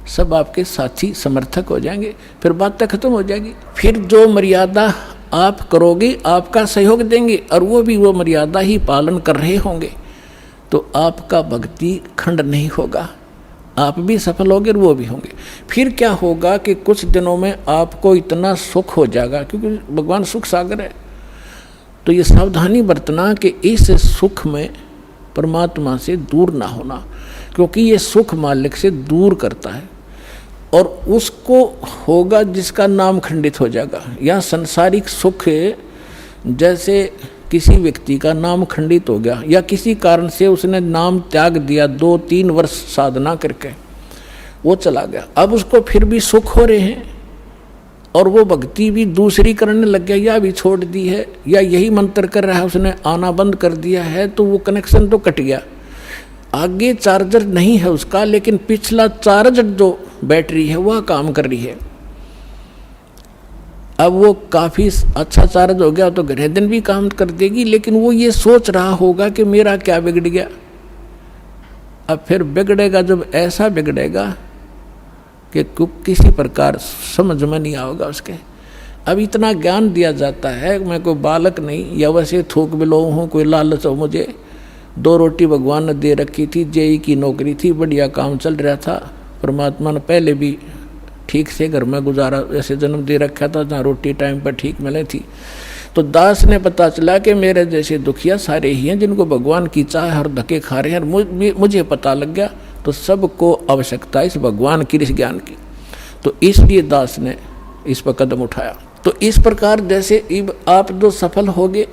S2: सब आपके साथी समर्थक हो जाएंगे, फिर बात खत्म हो जाएगी। फिर जो मर्यादा आप करोगे आपका सहयोग देंगे और वो भी वो मर्यादा ही पालन कर रहे होंगे, तो आपका भक्ति खंड नहीं होगा, आप भी सफल होंगे और वो भी होंगे। फिर क्या होगा कि कुछ दिनों में आपको इतना सुख हो जाएगा, क्योंकि भगवान सुख सागर है। तो ये सावधानी बरतना कि इस सुख में परमात्मा से दूर ना होना, क्योंकि ये सुख मालिक से दूर करता है, और उसको होगा जिसका नाम खंडित हो जाएगा। या सांसारिक सुख, जैसे किसी व्यक्ति का नाम खंडित हो गया या किसी कारण से उसने नाम त्याग दिया, 2-3 वर्ष साधना करके वो चला गया, अब उसको फिर भी सुख हो रहे हैं और वो भक्ति भी दूसरी करने लग गया, या भी छोड़ दी है या यही मंत्र कर रहा है, उसने आना बंद कर दिया है, तो वो कनेक्शन तो कट गया। आगे चार्जर नहीं है उसका, लेकिन पिछला चार्जर जो बैटरी है वह काम कर रही है। अब वो काफ़ी अच्छा चार्ज हो गया तो घरे दिन भी काम कर देगी, लेकिन वो ये सोच रहा होगा कि मेरा क्या बिगड़ गया। अब फिर बिगड़ेगा, जब ऐसा बिगड़ेगा कि किसी प्रकार समझ में नहीं आएगा उसके। अब इतना ज्ञान दिया जाता है, मैं कोई बालक नहीं या वैसे थूक बिलो हूँ, कोई लालच हो मुझे। 2 रोटी भगवान ने दे रखी थी, जेई की नौकरी थी, बढ़िया काम चल रहा था, परमात्मा ने पहले भी ठीक से घर में गुजारा ऐसे जन्म दे रखा था जहाँ रोटी टाइम पर ठीक मिले थी। तो दास ने पता चला कि मेरे जैसे दुखिया सारे ही हैं जिनको भगवान की चाह और धक्के खा रहे हैं। मुझे पता लग गया, तो सबको आवश्यकता इस भगवान की, इस ज्ञान की। तो इसलिए दास ने इस पर कदम उठाया। तो इस प्रकार जैसे आप जो सफल होगे।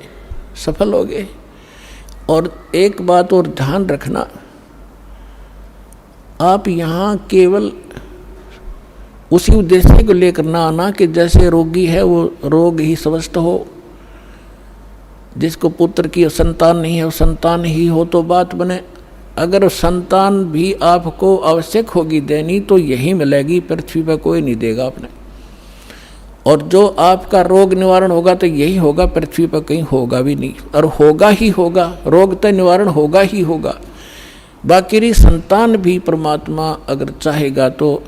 S2: और एक बात और ध्यान रखना, आप यहाँ केवल उसी उद्देश्य को लेकर ना आना कि जैसे रोगी है वो रोग ही स्वस्थ हो, जिसको पुत्र की संतान नहीं है वो संतान ही हो तो बात बने, अगर संतान भी आपको आवश्यक होगी देनी तो यही मिलेगी, पृथ्वी पर कोई नहीं देगा अपने। और जो आपका रोग निवारण होगा तो यही होगा, पृथ्वी पर कहीं होगा भी नहीं, और होगा ही होगा, रोग तो निवारण होगा ही होगा। बाकी संतान भी परमात्मा अगर चाहेगा तो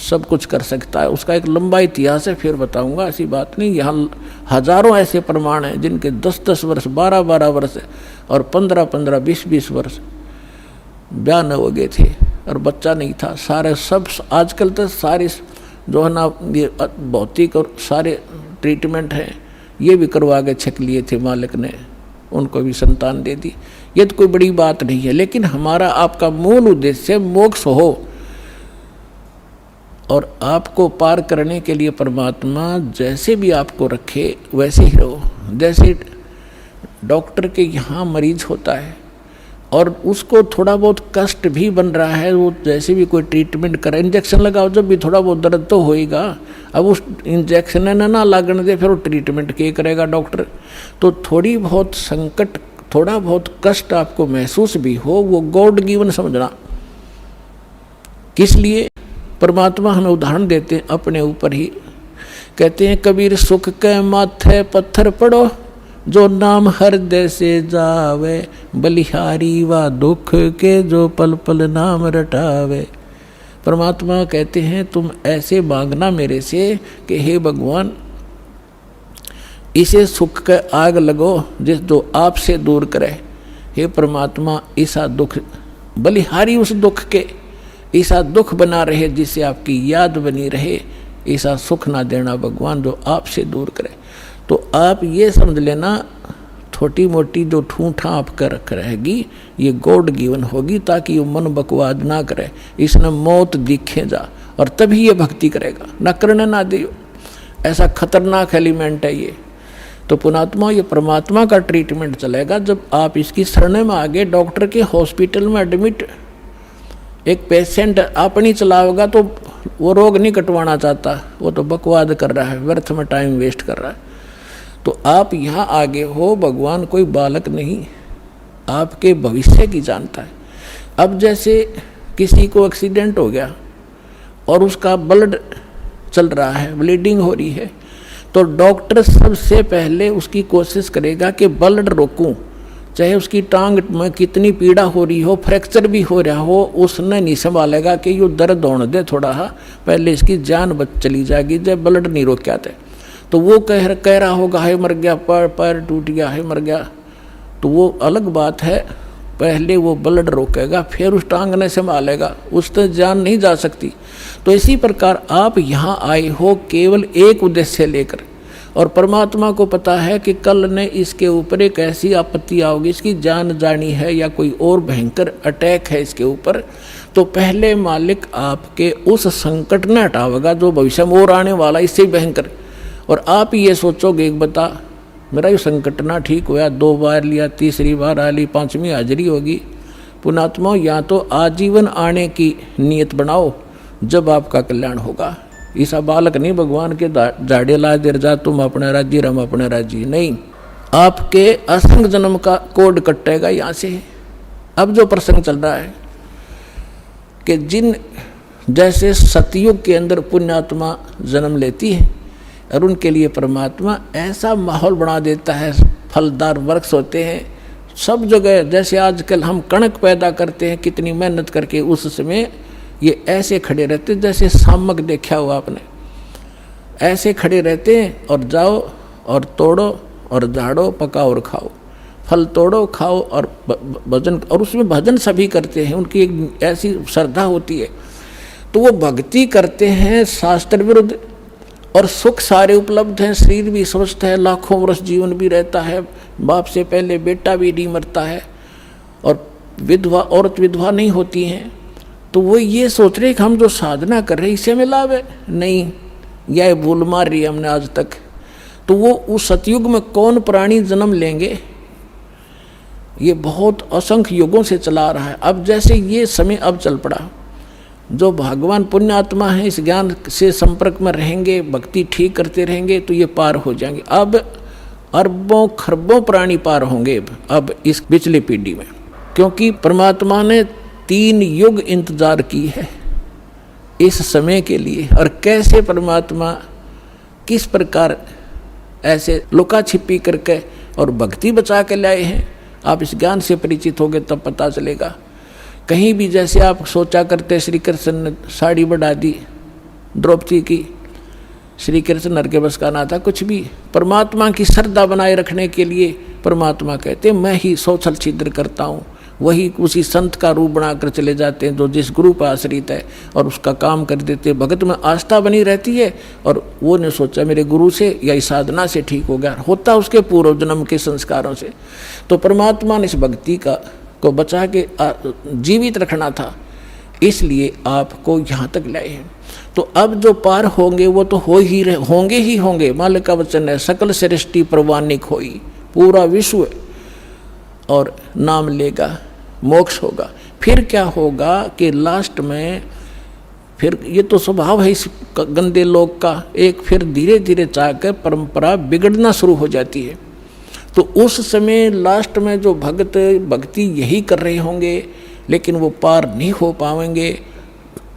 S2: सब कुछ कर सकता है। उसका एक लंबा इतिहास है, फिर बताऊंगा, ऐसी बात नहीं। यहाँ हजारों ऐसे प्रमाण हैं जिनके 10-10 वर्ष, 12-12 वर्ष और 15-15, 20-20 वर्ष ब्याह न हो गए थे और बच्चा नहीं था। सारे सब आजकल तो सारे जो है ना ये भौतिक और सारे ट्रीटमेंट हैं ये भी करवा के छक लिए थे मालिक ने, उनको भी संतान दे दी। ये तो कोई बड़ी बात नहीं है, लेकिन हमारा आपका मूल उद्देश्य मोक्ष हो और आपको पार करने के लिए परमात्मा जैसे भी आपको रखे वैसे ही रहो। जैसे डॉक्टर के यहाँ मरीज होता है और उसको थोड़ा बहुत कष्ट भी बन रहा है, वो जैसे भी कोई ट्रीटमेंट करे, इंजेक्शन लगाओ जब भी थोड़ा बहुत दर्द तो होएगा। अब उस इंजेक्शन ना लगने दे फिर वो ट्रीटमेंट क्या करेगा डॉक्टर। तो थोड़ी बहुत संकट, थोड़ा बहुत कष्ट आपको महसूस भी हो, वो गॉड गिवन समझना। किस लिए परमात्मा हमें उदाहरण देते हैं अपने ऊपर ही। कहते हैं कबीर सुख के माथे पत्थर पड़ो, जो नाम हृदय से जावे, बलिहारी व दुख के जो पल पल नाम रटावे। परमात्मा कहते हैं तुम ऐसे मांगना मेरे से कि हे भगवान इसे सुख के आग लगो जिस जो आपसे दूर करे। हे परमात्मा ऐसा दुख, बलिहारी उस दुख के, ऐसा दुख बना रहे जिससे आपकी याद बनी रहे, ऐसा सुख ना देना भगवान जो आपसे दूर करे। तो आप ये समझ लेना छोटी मोटी जो ठूठा आपका रख रहेगी ये गॉड गिवन होगी, ताकि वो मन बकवाद ना करे, इसने मौत दिखे जा, और तभी ये भक्ति करेगा, न करने ना दियो। ऐसा खतरनाक एलिमेंट है ये। तो पुणात्मा ये परमात्मा का ट्रीटमेंट चलेगा जब आप इसकी शरण में आगे। डॉक्टर के हॉस्पिटल में एडमिट एक पेशेंट अपनी चलाओगा तो वो रोग नहीं कटवाना चाहता, वो तो बकवाद कर रहा है, व्यर्थ में टाइम वेस्ट कर रहा है। तो आप यहाँ आगे हो, भगवान कोई बालक नहीं, आपके भविष्य की जानता है। अब जैसे किसी को एक्सीडेंट हो गया और उसका ब्लड चल रहा है, ब्लीडिंग हो रही है, तो डॉक्टर सबसे पहले उसकी कोशिश करेगा कि ब्लड रोकूं, चाहे उसकी टांग में कितनी पीड़ा हो रही हो, फ्रैक्चर भी हो रहा हो, उसने नहीं संभालेगा कि ये दर्द होने दे थोड़ा, पहले इसकी जान बच चली जाएगी जब ब्लड नहीं रोका थे। तो वो कह रहा होगा है मर गया, पैर टूट गया है मर गया, तो वो अलग बात है, पहले वो ब्लड रोकेगा फिर उस टांग ने संभालेगा, उससे जान नहीं जा सकती। तो इसी प्रकार आप यहाँ आए हो केवल एक उद्देश्य लेकर, और परमात्मा को पता है कि कल ने इसके ऊपर एक ऐसी आपत्ति आओगी, इसकी जान जानी है या कोई और भयंकर अटैक है इसके ऊपर, तो पहले मालिक आपके उस संकट ने हटावेगा जो भविष्य में और आने वाला इससे भयंकर। और आप ये सोचोगे एक बता मेरा ये संकट ना ठीक हुआ, 2 बार लिया, तीसरी बार आ ली, 5वीं हाजिरी होगी। पुणात्मा या तो आजीवन आने की नीयत बनाओ जब आपका कल्याण होगा। ऐसा बालक नहीं भगवान के झाड़े ला देर जा तुम अपने राजी रम अपने राजी, नहीं, आपके असंग जन्म का कोड कटेगा यहाँ से। अब जो प्रसंग चल रहा है कि जिन जैसे सतयुग के अंदर पुण्यात्मा जन्म लेती है और उनके लिए परमात्मा ऐसा माहौल बना देता है, फलदार वृक्ष होते हैं सब जगह। जैसे आजकल हम कणक पैदा करते हैं कितनी मेहनत करके, उस समय ये ऐसे खड़े रहते जैसे सामक देखा हुआ आपने, ऐसे खड़े रहते हैं और जाओ और तोड़ो और झाड़ो, पकाओ और खाओ, फल तोड़ो खाओ और भजन, और उसमें भजन सभी करते हैं, उनकी एक ऐसी श्रद्धा होती है। तो वो भक्ति करते हैं शास्त्र विरुद्ध, और सुख सारे उपलब्ध हैं, शरीर भी स्वस्थ है, लाखों वर्ष जीवन भी रहता है, बाप से पहले बेटा भी नहीं मरता है, और विधवा औरत विधवा नहीं होती हैं। तो वो ये सोच रहे कि हम जो साधना कर रहे हैं इससे में लाभ है, नहीं, यह भूल मार रही है हमने आज तक। तो वो उस सतयुग में कौन प्राणी जन्म लेंगे, ये बहुत असंख्य युगों से चला रहा है। अब जैसे ये समय अब चल पड़ा, जो भगवान पुण्यात्मा है इस ज्ञान से संपर्क में रहेंगे, भक्ति ठीक करते रहेंगे तो ये पार हो जाएंगे। अब अरबों खरबों प्राणी पार होंगे अब इस पिछली पीढ़ी में। क्योंकि परमात्मा ने 3 युग इंतजार की है इस समय के लिए। और कैसे परमात्मा किस प्रकार ऐसे लुका छिपी करके और भक्ति बचा के लाए हैं, आप इस ज्ञान से परिचित होगे तब पता चलेगा। कहीं भी जैसे आप सोचा करते श्री कृष्ण ने साड़ी बढ़ा दी द्रौपदी की, श्री कृष्ण हर के बस का ना था कुछ भी। परमात्मा की श्रद्धा बनाए रखने के लिए परमात्मा कहते मैं ही 100 छल छिद्र करता हूँ, वही उसी संत का रूप बनाकर चले जाते हैं जो जिस गुरु पर आश्रित है और उसका काम कर देते। भगत में आस्था बनी रहती है और वो ने सोचा मेरे गुरु से या इस साधना से ठीक हो गया, होता उसके पूर्व जन्म के संस्कारों से। तो परमात्मा ने इस भक्ति को बचा के जीवित रखना था, इसलिए आपको यहाँ तक लाए हैं। तो अब जो पार होंगे वो तो होंगे ही होंगे। मालिक का वचन है सकल सृष्टि प्रवानिक होई, पूरा विश्व और नाम लेगा, मोक्ष होगा। फिर क्या होगा कि लास्ट में फिर ये तो स्वभाव है इस गंदे लोग का, एक फिर धीरे धीरे चाहकर परंपरा बिगड़ना शुरू हो जाती है। तो उस समय लास्ट में जो भक्त भक्ति यही कर रहे होंगे लेकिन वो पार नहीं हो पाएंगे,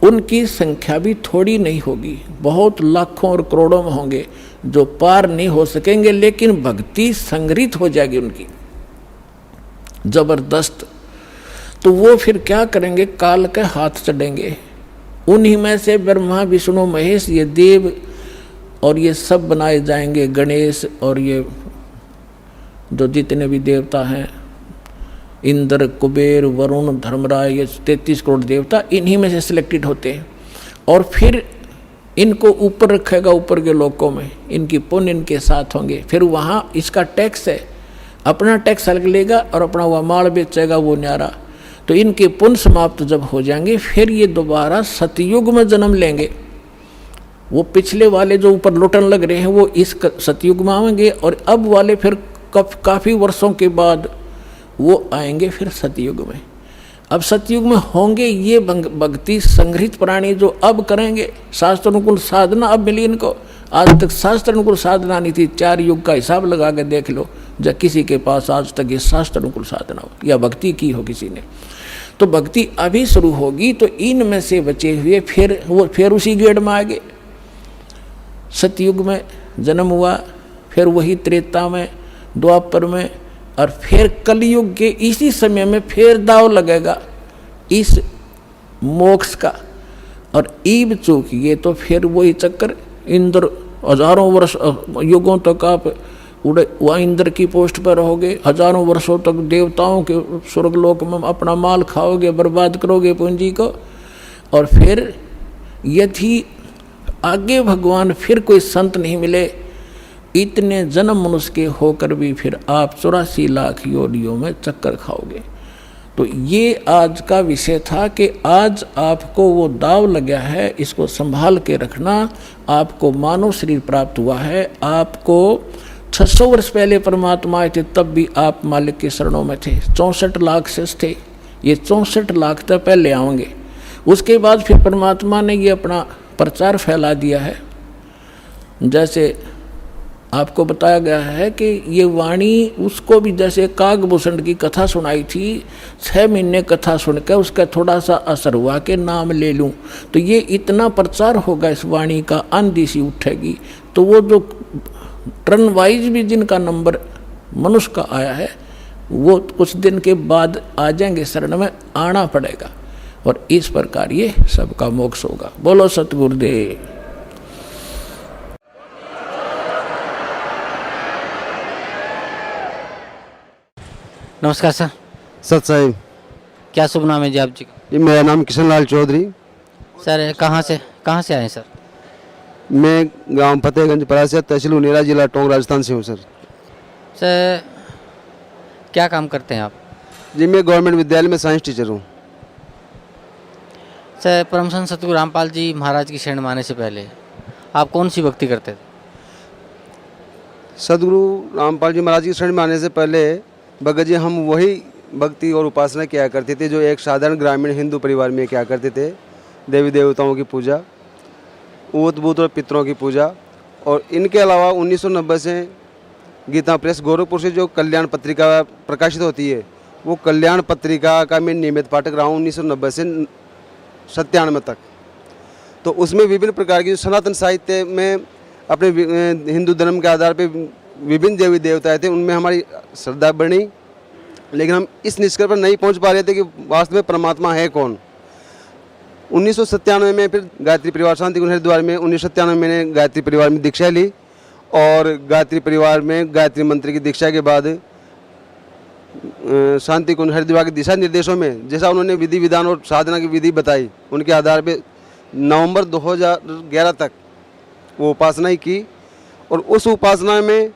S2: उनकी संख्या भी थोड़ी नहीं होगी, बहुत लाखों और करोड़ों में होंगे जो पार नहीं हो सकेंगे, लेकिन भक्ति संग्रहित हो जाएगी उनकी जबरदस्त। तो वो फिर क्या करेंगे, काल के हाथ चढ़ेंगे। उन्हीं में से ब्रह्मा विष्णु महेश ये देव और ये सब बनाए जाएंगे, गणेश और ये जो जितने भी देवता हैं, इंद्र कुबेर वरुण धर्मराज, ये 33 करोड़ देवता इन्हीं में से सिलेक्टेड होते हैं। और फिर इनको ऊपर रखेगा, ऊपर के लोकों में इनकी पुण्य इनके साथ होंगे। फिर वहाँ इसका टैक्स है, अपना टैक्स अलग लेगा और अपना वह माल बेचेगा वो न्यारा। तो इनके पुण्य समाप्त जब हो जाएंगे फिर ये दोबारा सतयुग में जन्म लेंगे। वो पिछले वाले जो ऊपर लुटन लग रहे हैं वो इस सतयुग में आएंगे और अब वाले फिर काफ़ी वर्षों के बाद वो आएंगे फिर सतयुग में। अब सतयुग में होंगे ये भक्ति संग्रहित प्राणी जो अब करेंगे शास्त्र अनुकूल साधना। अब मिली इनको, आज तक शास्त्र अनुकूल साधना नहीं थी। 4 युग का हिसाब लगा के देख लो जब किसी के पास आज तक ये शास्त्र अनुकूल साधना हो या भक्ति की हो किसी ने। तो भक्ति अभी शुरू होगी तो इनमें से बचे हुए फिर उसी गेड़ में आ गए। सतयुग में जन्म हुआ, फिर वही त्रेता में, द्वापर में, और फिर कलयुग के इसी समय में फिर दाव लगेगा इस मोक्ष का। और ईब चूकिए तो फिर वही चक्कर, इंद्र हजारों वर्ष युगों तक आप उड़े वह इंद्र की पोस्ट पर रहोगे, हजारों वर्षों तक देवताओं के स्वर्गलोक में अपना माल खाओगे, बर्बाद करोगे पूंजी को। और फिर यदि आगे भगवान फिर कोई संत नहीं मिले, इतने जन्म मनुष्य के होकर भी फिर आप 84 लाख योनियों में चक्कर खाओगे। तो ये आज का विषय था कि आज आपको वो दाव लगा है, इसको संभाल के रखना। आपको मानव शरीर प्राप्त हुआ है, आपको 600 वर्ष पहले परमात्मा आए थे तब भी आप मालिक के शरणों में थे। 64 लाख शेष थे, ये 64 लाख तक पहले आएंगे। उसके बाद फिर परमात्मा ने ये अपना प्रचार फैला दिया है। जैसे आपको बताया गया है कि ये वाणी उसको भी जैसे कागभूषण की कथा सुनाई थी, 6 महीने कथा सुनकर उसका थोड़ा सा असर हुआ कि नाम ले लूं, तो ये इतना प्रचार होगा इस वाणी का, आंधी सी उठेगी। तो वो जो टर्न वाइज भी जिनका नंबर मनुष्य का आया है वो कुछ दिन के बाद आ जाएंगे, शरण में आना पड़ेगा और इस प्रकार ये सबका मोक्ष होगा। बोलो सतगुरुदेव।
S3: नमस्कार सर।
S4: सत साहिब।
S3: क्या शुभ नाम है जी आप जी का?
S4: जी मेरा नाम किशन लाल चौधरी।
S3: सर कहाँ से आए सर?
S4: मैं गांव फतेहगंज परासिया, तहसील उनेरा, जिला टोंक, राजस्थान से हूँ सर।
S3: सर क्या काम करते हैं आप?
S4: जी मैं गवर्नमेंट विद्यालय में साइंस टीचर हूँ।
S3: सर परम संत सतगुरु रामपाल जी महाराज की शरण में आने से पहले आप कौन सी भक्ति करते थे?
S4: सतगुरु रामपाल जी महाराज की शरण में आने से पहले भगत जी हम वही भक्ति और उपासना किया करते थे जो एक साधारण ग्रामीण हिंदू परिवार में किया करते थे। देवी देवताओं की पूजा, ऊत बूत और पितरों की पूजा। और इनके अलावा 1990 से गीता प्रेस गोरखपुर से जो कल्याण पत्रिका प्रकाशित होती है वो कल्याण पत्रिका का मैं नियमित पाठक रहा हूँ 1990 से 97 तक। तो उसमें विभिन्न प्रकार की जो सनातन साहित्य में अपने हिंदू धर्म के आधार पे विभिन्न देवी देवताएं थे, उनमें हमारी श्रद्धा बढ़ी, लेकिन हम इस निष्कर्ष पर नहीं पहुंच पा रहे थे कि वास्तव में परमात्मा है कौन। 1997 में फिर गायत्री परिवार शांति कुंज हरिद्वार में 1997 में मैंने गायत्री परिवार में दीक्षा ली, और गायत्री परिवार में गायत्री मंत्र की दीक्षा के बाद शांति कुंज हरिद्वार के दिशा निर्देशों में जैसा उन्होंने विधि विधान और साधना की विधि बताई, उनके आधार पे नवंबर 2011 तक वो उपासना ही की। और उस उपासना में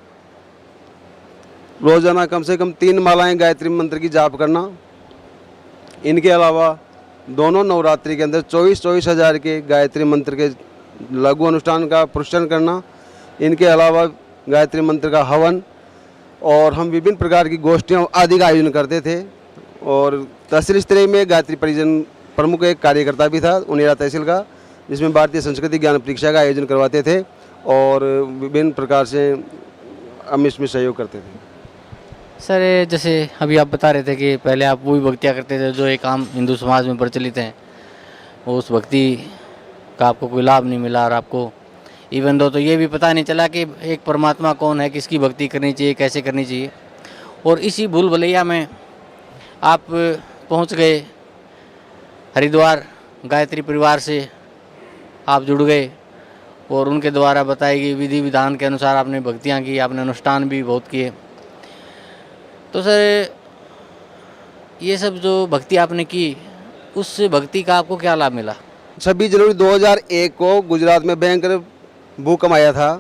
S4: रोजाना कम से कम 3 मालाएं गायत्री मंत्र की जाप करना, इनके अलावा दोनों नवरात्रि के अंदर 24 हज़ार के गायत्री मंत्र के लघु अनुष्ठान का पुरस्कार करना, इनके अलावा गायत्री मंत्र का हवन, और हम विभिन्न प्रकार की गोष्ठियों आदि का आयोजन करते थे। और तहसील स्तरीय में गायत्री परिजन प्रमुख एक कार्यकर्ता भी था उनेरा तहसील का, जिसमें भारतीय संस्कृति ज्ञान परीक्षा का आयोजन करवाते थे और विभिन्न प्रकार से हम इसमें सहयोग करते थे।
S3: सर जैसे अभी आप बता रहे थे कि पहले आप वो भी भक्तियाँ करते थे जो एक आम हिंदू समाज में प्रचलित हैं, उस भक्ति का आपको कोई लाभ नहीं मिला, और आपको इवन दो तो ये भी पता नहीं चला कि एक परमात्मा कौन है, किसकी भक्ति करनी चाहिए, कैसे करनी चाहिए। और इसी भूल भुलैया में आप पहुंच गए हरिद्वार, गायत्री परिवार से आप जुड़ गए और उनके द्वारा बताई गई विधि विधान के अनुसार आपने भक्तियाँ की, आपने अनुष्ठान भी बहुत किए। तो सर ये सब जो भक्ति आपने की, उस भक्ति का आपको क्या लाभ मिला?
S4: 26 जनवरी 2001 को गुजरात में भयंकर भूकंप आया था,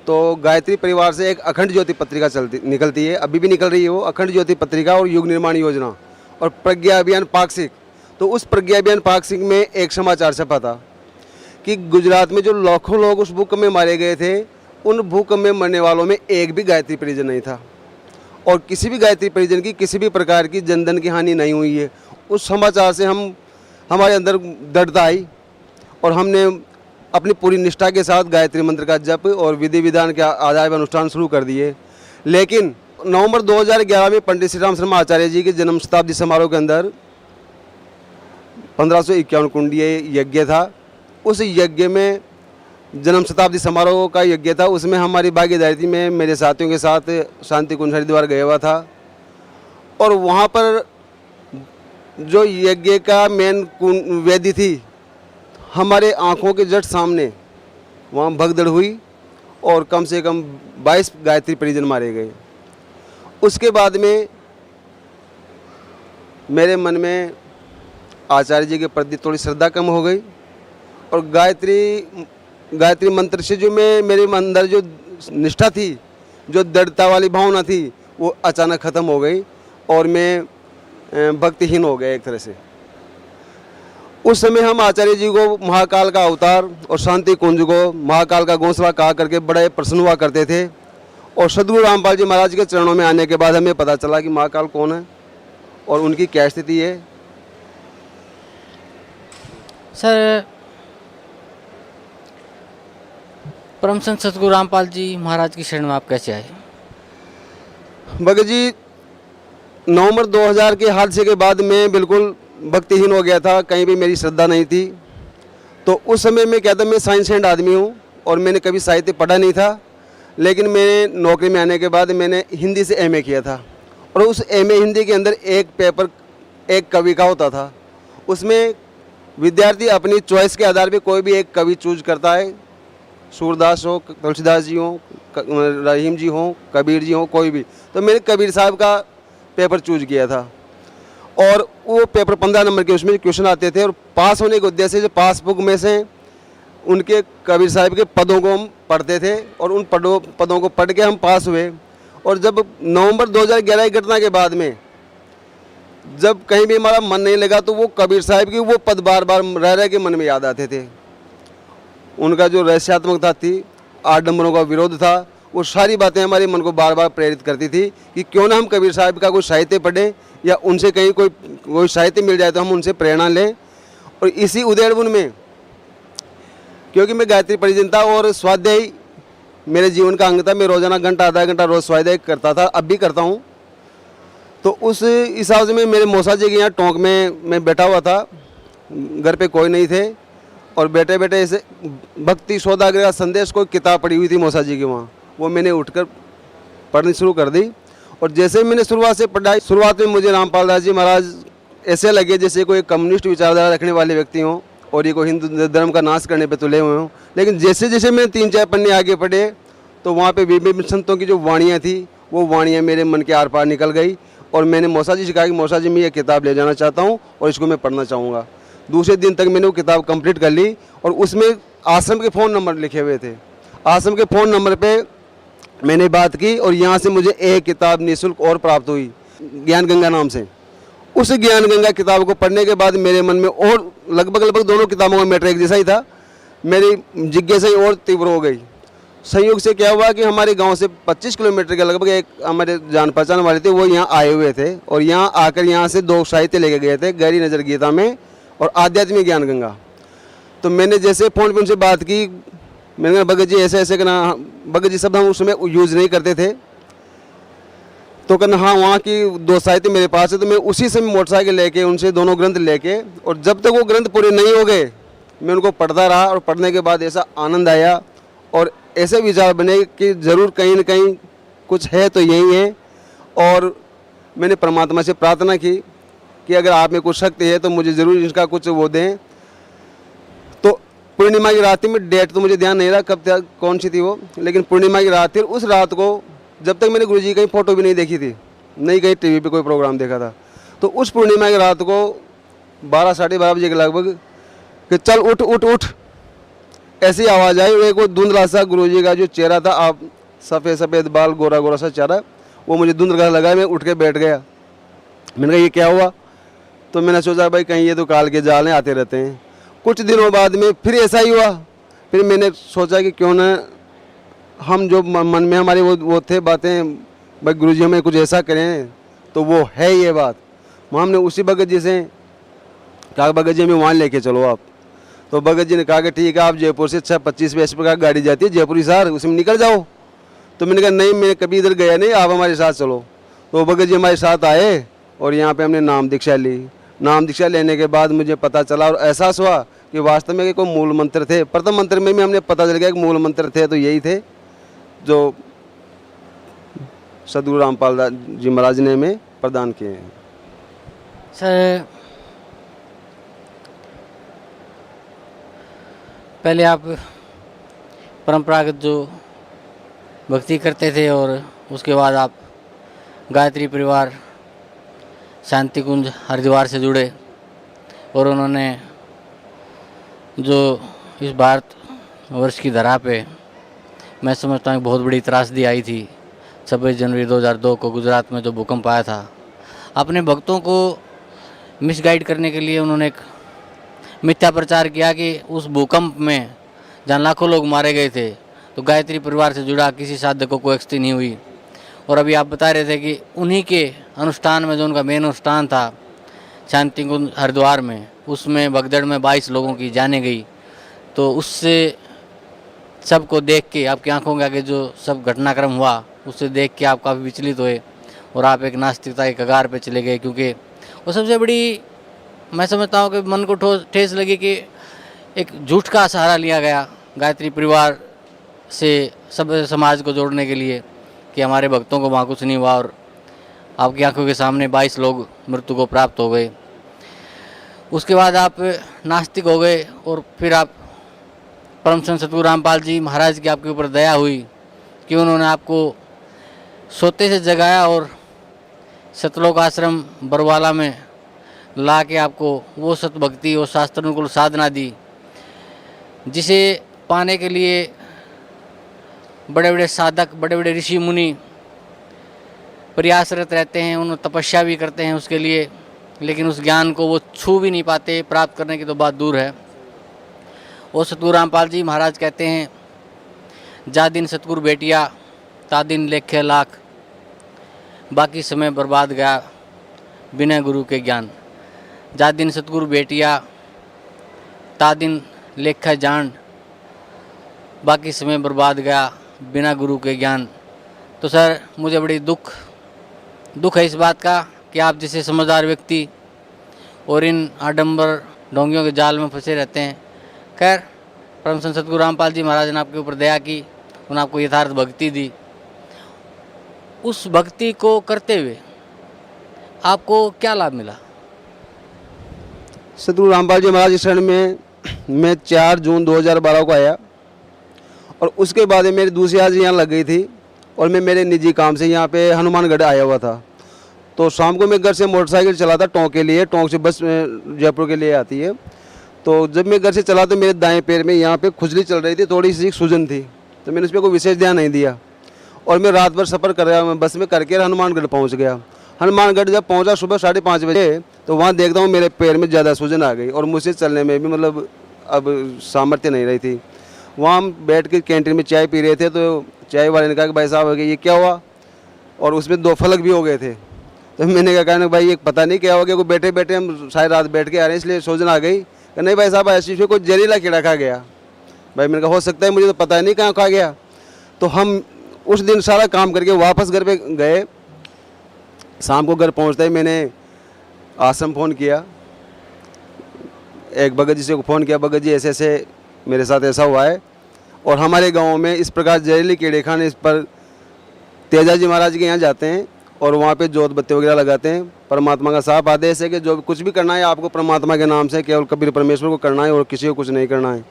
S4: तो गायत्री परिवार से एक अखंड ज्योति पत्रिका निकलती है, अभी भी निकल रही है वो अखंड ज्योति पत्रिका, और युग निर्माण योजना और प्रज्ञा अभियान पाक्षिक। तो उस प्रज्ञा अभियान पाक्षिक में एक समाचार छपा था कि गुजरात में जो लाखों लोग उस भूकंप में मारे गए थे, उन भूकंप में मरने वालों में एक भी गायत्री परिजन नहीं था, और किसी भी गायत्री परिजन की किसी भी प्रकार की जनधन की हानि नहीं हुई है। उस समाचार से हमारे अंदर दृढ़ता आई और हमने अपनी पूरी निष्ठा के साथ गायत्री मंत्र का जप और विधि विधान के आधार पर अनुष्ठान शुरू कर दिए। लेकिन नवंबर 2011 में पंडित श्री राम शर्मा आचार्य जी के जन्म शताब्दी समारोह के अंदर 1551 कुंडीय यज्ञ था। उस यज्ञ में जन्म शताब्दी समारोह का यज्ञ था, उसमें हमारी भागीदारी थी। मैं मेरे साथियों के साथ शांति कुंज हरिद्वार गया हुआ था, और वहाँ पर जो यज्ञ का मेन वेदी थी, हमारे आँखों के जस्ट सामने वहाँ भगदड़ हुई और कम से कम 22 गायत्री परिजन मारे गए। उसके बाद में मेरे मन में आचार्य जी के प्रति थोड़ी श्रद्धा कम हो गई, और गायत्री मंत्र से जो मेरे अंदर जो निष्ठा थी, जो दृढ़ता वाली भावना थी, वो अचानक ख़त्म हो गई और मैं भक्तिहीन हो गया एक तरह से। उस समय हम आचार्य जी को महाकाल का अवतार और शांति कुंज को महाकाल का घोंसला कहा करके बड़े प्रसन्न हुआ करते थे, और सदगुरु रामपाल जी महाराज के चरणों में आने के बाद हमें पता चला कि महाकाल कौन है और उनकी क्या स्थिति है।
S3: सर परम संत सतगुरु रामपाल जी महाराज की शरण में आप कैसे आए?
S4: भगत जी, नवंबर 2000 के हादसे के बाद मैं बिल्कुल भक्तिहीन हो गया था, कहीं भी मेरी श्रद्धा नहीं थी। तो उस समय मैं कहता मैं साइंस एंड आदमी हूँ और मैंने कभी साहित्य पढ़ा नहीं था, लेकिन मैंने नौकरी में आने के बाद मैंने हिंदी से एमए किया था, और उस एमए हिंदी के अंदर एक पेपर एक कवि का होता था। उसमें विद्यार्थी अपनी चॉइस के आधार पर कोई भी एक कवि चूज करता है, सूरदास हो, तुलसीदास जी हो, रहीम जी हो, कबीर जी हो, कोई भी। तो मैंने कबीर साहब का पेपर चूज किया था, और वो पेपर 15 नंबर के उसमें क्वेश्चन आते थे, और पास होने के उद्देश्य से पासबुक में से उनके कबीर साहब के पदों को हम पढ़ते थे, और उन पदों को पढ़ के हम पास हुए। और जब नवंबर 2011 की घटना के बाद में जब कहीं भी हमारा मन नहीं लगा, तो वो कबीर साहब की वो पद बार बार रह रह के मन में याद आते थे। उनका जो रहस्यात्मकता थी, आडंबरों का विरोध था, वो सारी बातें हमारे मन को बार बार प्रेरित करती थी कि क्यों ना हम कबीर साहब का कोई साहित्य पढ़ें, या उनसे कहीं कोई साहित्य मिल जाए तो हम उनसे प्रेरणा लें। और इसी उधेड़बुन में, क्योंकि मैं गायत्री परिजन था और स्वाध्याय मेरे जीवन का अंग था, मैं रोजाना घंटा आधा घंटा रोज स्वाध्याय करता था, अब भी करता हूँ। तो उस हिसाब से मैं मेरे मौसा जी के यहाँ टोंक में मैं बैठा हुआ था, घर पे कोई नहीं थे, और बैठे बैठे ऐसे भक्ति सौदागर का संदेश कोई किताब पड़ी हुई थी मौसा जी के वहाँ, वो मैंने उठकर पढ़नी शुरू कर दी। और जैसे मैंने शुरुआत से पढ़ाई, शुरुआत में मुझे रामपाल दास जी महाराज ऐसे लगे जैसे कोई कम्युनिस्ट विचारधारा रखने वाले व्यक्ति हों और ये कोई हिंदू धर्म का नाश करने पे तुले हुए हों। लेकिन जैसे जैसे मैंने 3-4 पन्ने आगे पढ़े तो वहाँ पे विभिन्न संतों की जो वाणियाँ थी वो वाणियाँ मेरे मन के आर पार निकल गई, और मैंने मौसा जी से कहा कि मौसा जी मैं ये किताब ले जाना चाहता हूँ और इसको मैं पढ़ना चाहूँगा। दूसरे दिन तक मैंने वो किताब कंप्लीट कर ली, और उसमें आश्रम के फ़ोन नंबर लिखे हुए थे। आश्रम के फ़ोन नंबर पे मैंने बात की और यहाँ से मुझे एक किताब निःशुल्क और प्राप्त हुई, ज्ञान गंगा नाम से। उस ज्ञान गंगा किताब को पढ़ने के बाद मेरे मन में और लगभग दोनों किताबों का मैटर एक जैसा ही था, मेरी जिज्ञासा और तीव्र हो गई। संयोग से क्या हुआ कि हमारे गांव से 25 किलोमीटर के लगभग एक हमारे जान पहचान वाले थे, वो यहाँ आए हुए थे और यहाँ आकर यहाँ से 2 साहित्य लेके गए थे, गहरी नज़र गीता में और आध्यात्मिक ज्ञान गंगा। तो मैंने जैसे फ़ोन पे उनसे बात की, मैंने कहा भगत जी ऐसे ऐसे करना, भगत जी शब्द हम उस समय यूज़ नहीं करते थे, तो कहना हाँ वहाँ की 2 साहित्य मेरे पास है। तो मैं उसी समय मोटरसाइकिल लेके उनसे दोनों ग्रंथ लेके, और जब तक वो ग्रंथ पूरे नहीं हो गए मैं उनको पढ़ता रहा, और पढ़ने के बाद ऐसा आनंद आया और ऐसे विचार बने कि ज़रूर कहीं न कहीं कुछ है तो यही है। और मैंने परमात्मा से प्रार्थना की कि अगर आप में कुछ शक्ति है तो मुझे ज़रूर इसका कुछ वो दें। तो पूर्णिमा की रात थी, में डेट तो मुझे ध्यान नहीं रहा कब तक कौन सी थी वो, लेकिन पूर्णिमा की रात थी। उस रात को जब तक मैंने गुरु जी की फ़ोटो भी नहीं देखी थी, नहीं कहीं टीवी पे कोई प्रोग्राम देखा था, तो उस पूर्णिमा की रात को 12 साढ़े 12 बजे के लगभग कि चल उठ उठ उठ ऐसी आवाज़ आई। एक वो धुंधला सा गुरु जी का जो चेहरा था, आप सफ़ेद सफ़ेद बाल, गोरा गोरा सा चेहरा, वो मुझे धुंधला लगा। मैं उठ के बैठ गया, मैंने कहा ये क्या हुआ। तो मैंने सोचा भाई कहीं ये तो काल के जाल हैं, आते रहते हैं। कुछ दिनों बाद में फिर ऐसा ही हुआ। फिर मैंने सोचा कि क्यों ना हम जो मन में हमारे वो थे बातें, भाई गुरु जी हमें कुछ ऐसा करें, तो वो है ये बात। हमने उसी भगत जी से कहा भगत जी हमें वहाँ लेके चलो आप। तो भगत जी ने कहा कि ठीक है, आप जयपुर से 26 इस प्रकार गाड़ी जाती है जयपुर हिसार, उसमें निकल जाओ। तो मैंने कहा नहीं, मैं कभी इधर गया नहीं, आप हमारे साथ चलो। तो भगत जी हमारे साथ आए और यहाँ पे हमने नाम दीक्षा ली। नाम दीक्षा लेने के बाद मुझे पता चला और एहसास हुआ कि वास्तव में कोई मूल मंत्र थे। प्रथम मंत्र में भी हमने पता चल गया कि मूल मंत्र थे, तो यही थे जो सदगुरु रामपाल जी महाराज ने हमें प्रदान किए हैं।
S3: सर पहले आप परंपरागत जो भक्ति करते थे और उसके बाद आप गायत्री परिवार शांति कुंज हरिद्वार से जुड़े, और उन्होंने जो इस भारत वर्ष की धरा पे मैं समझता हूँ बहुत बड़ी त्रासदी आई थी 26 जनवरी 2002 को गुजरात में जो भूकंप आया था। अपने भक्तों को मिसगाइड करने के लिए उन्होंने एक मिथ्या प्रचार किया कि उस भूकंप में जहाँ लाखों लोग मारे गए थे तो गायत्री परिवार से जुड़ा किसी साधक को कोई क्षति नहीं हुई। और अभी आप बता रहे थे कि उन्हीं के अनुष्ठान में जो उनका मेन अनुष्ठान था शांति कुंज हरिद्वार में, उसमें भगदड़ में 22 लोगों की जाने गई। तो उससे सबको देख के आपकी आंखों के आगे जो सब घटनाक्रम हुआ उससे देख के आप काफ़ी विचलित हुए और आप एक नास्तिकता के कगार पे चले गए, क्योंकि वो सबसे बड़ी मैं समझता हूँ कि मन को ठेस लगी कि एक झूठ का सहारा लिया गया गायत्री परिवार से सब समाज को जोड़ने के लिए कि हमारे भक्तों को वहाँ कुछ नहीं हुआ, और आपकी आंखों के सामने 22 लोग मृत्यु को प्राप्त हो गए। उसके बाद आप नास्तिक हो गए और फिर आप परम संत सतगुरु रामपाल जी महाराज की आपके ऊपर दया हुई कि उन्होंने आपको सोते से जगाया और सतलोक आश्रम बरवाला में ला के आपको वो सतभक्ति और शास्त्रानुकूल साधना दी, जिसे पाने के लिए बड़े बड़े साधक, बड़े बड़े ऋषि मुनि प्रयासरत रहते हैं, उन्होंने तपस्या भी करते हैं उसके लिए, लेकिन उस ज्ञान को वो छू भी नहीं पाते, प्राप्त करने की तो बात दूर है। वो सतगुरु रामपाल जी महाराज कहते हैं, जा दिन सतगुरु बेटिया ता दिन लेखे लाख, बाकी समय बर्बाद गया बिना गुरु के ज्ञान। जा दिन सतगुरु बेटिया ता दिन लेखा जान, बाकी समय बर्बाद गया बिना गुरु के ज्ञान। तो सर मुझे बड़ी दुख दुख है इस बात का कि आप जैसे समझदार व्यक्ति और इन आडंबर ढोंगियों के जाल में फंसे रहते हैं। खैर, परम संत सद्गुरु रामपाल जी महाराज ने आपके ऊपर दया की, उन्होंने आपको यथार्थ भक्ति दी। उस भक्ति को करते हुए आपको क्या लाभ मिला?
S4: सतगुरु रामपाल जी महाराज की शरण में मैं 4 जून 2012 को आया और उसके बाद मेरी दूसरी हाजिरी यहाँ लग गई थी और मैं मेरे निजी काम से यहाँ पे हनुमानगढ़ आया हुआ था। तो शाम को मैं घर से मोटरसाइकिल चलाता टोंक के लिए, टोंक से बस जयपुर के लिए आती है। तो जब मैं घर से चला तो मेरे दाएं पैर में यहाँ पे खुजली चल रही थी, थोड़ी सी सूजन थी, तो मैंने उस पर कोई विशेष ध्यान नहीं दिया और मैं रात भर सफ़र कर रहा, मैं बस में करके हनुमानगढ़ पहुँच गया। हनुमानगढ़ जब पहुँचा सुबह 5:30 बजे, तो वहाँ देखता हूँ मेरे पैर में ज़्यादा सूजन आ गई और मुझसे चलने में भी मतलब अब सामर्थ्य नहीं रही थी। वहाँ हम बैठ के कैंटीन में चाय पी रहे थे, तो चाय वाले ने कहा कि भाई साहब ये क्या हुआ, और उसमें 2 फलक भी हो गए थे। तो मैंने कहा भाई ये पता नहीं क्या हो गया, बैठे बैठे हम सारी रात बैठ के आ रहे हैं इसलिए सूजन आ गई। नहीं भाई साहब ऐसी कोई जहरीला कीड़ा खा गया। भाई मैंने कहा हो सकता है, मुझे तो पता नहीं कहाँ खा गया। तो हम उस दिन सारा काम करके वापस घर पे गए। शाम को घर पहुँचते ही मैंने आश्रम फ़ोन किया, एक भगत जी से फ़ोन किया, भगत जी ऐसे ऐसे मेरे साथ ऐसा हुआ है और हमारे गांव में इस प्रकार जहरीली कीड़े खाने इस पर तेजा जी महाराज के यहाँ जाते हैं और वहाँ पे जोत बत्ती वगैरह लगाते हैं। परमात्मा का साफ आदेश है कि जो कुछ भी करना है आपको परमात्मा के नाम से केवल कबीर परमेश्वर को करना है और किसी को कुछ नहीं करना है।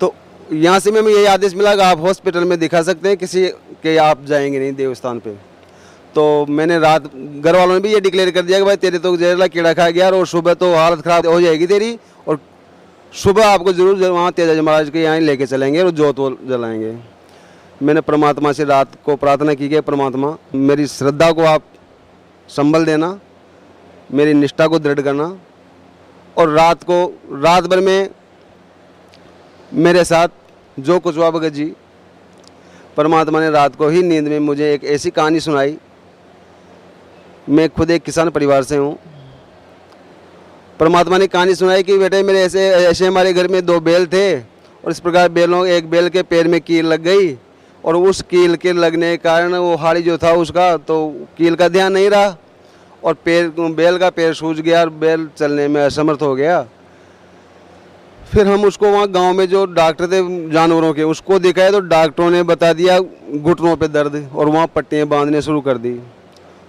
S4: तो यहाँ से मैं यही आदेश मिला कि आप हॉस्पिटल में दिखा सकते हैं, किसी के आप जाएंगे नहीं देवस्थान पे। तो मैंने रात घर वालों ने भी ये डिक्लेयर कर दिया कि भाई तेरे तो जहरीला कीड़ा खा गया और सुबह तो हालत ख़राब हो जाएगी तेरी, और सुबह आपको ज़रूर वहाँ तेजा महाराज के यहाँ लेके चलेंगे और जोत वो जलाएंगे। मैंने परमात्मा से रात को प्रार्थना की कि परमात्मा मेरी श्रद्धा को आप संबल देना, मेरी निष्ठा को दृढ़ करना। और रात भर में मेरे साथ जो कुछ हुआ भगत जी, परमात्मा ने रात को ही नींद में मुझे एक ऐसी कहानी सुनाई। मैं खुद एक किसान परिवार से हूँ। परमात्मा ने कहानी सुनाई कि बेटे मेरे ऐसे हमारे घर में 2 बैल थे और इस प्रकार एक बैल के पैर में कील लग गई और उस कील के लगने के कारण वो हाड़ी जो था उसका तो कील का ध्यान नहीं रहा और बैल का पैर सूज गया और बैल चलने में असमर्थ हो गया। फिर हम उसको वहाँ गांव में जो डॉक्टर थे जानवरों के उसको दिखाए तो डॉक्टरों ने बता दिया घुटनों पे दर्द और वहाँ पट्टियाँ बांधने शुरू कर दी।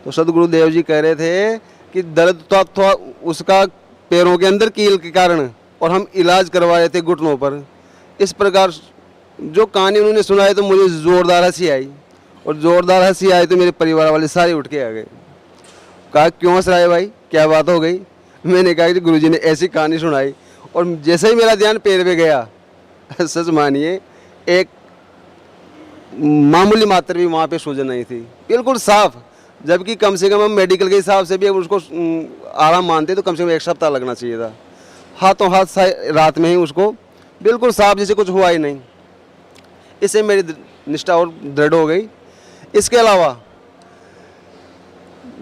S4: तो सदगुरुदेव जी कह रहे थे कि दर्द तो उसका पैरों के अंदर कील के कारण और हम इलाज करवाए थे घुटनों पर। इस प्रकार जो कहानी उन्होंने सुनाई तो मुझे ज़ोरदार हंसी आई और ज़ोरदार हंसी आई तो मेरे परिवार वाले सारे उठ के आ गए। कहा क्यों हंस रहा है भाई, क्या बात हो गई? मैंने कहा कि गुरुजी ने ऐसी कहानी सुनाई और जैसे ही मेरा ध्यान पैर पे गया सच मानिए एक मामूली मात्र भी वहाँ पे सूजन नहीं थी, बिल्कुल साफ। जबकि कम से कम हम मेडिकल के हिसाब से भी अगर उसको आराम मानते तो कम से कम 1 सप्ताह लगना चाहिए था। हाथों हाथ रात में ही उसको बिल्कुल साफ जैसे कुछ हुआ ही नहीं। इससे मेरी निष्ठा और दृढ़ हो गई। इसके अलावा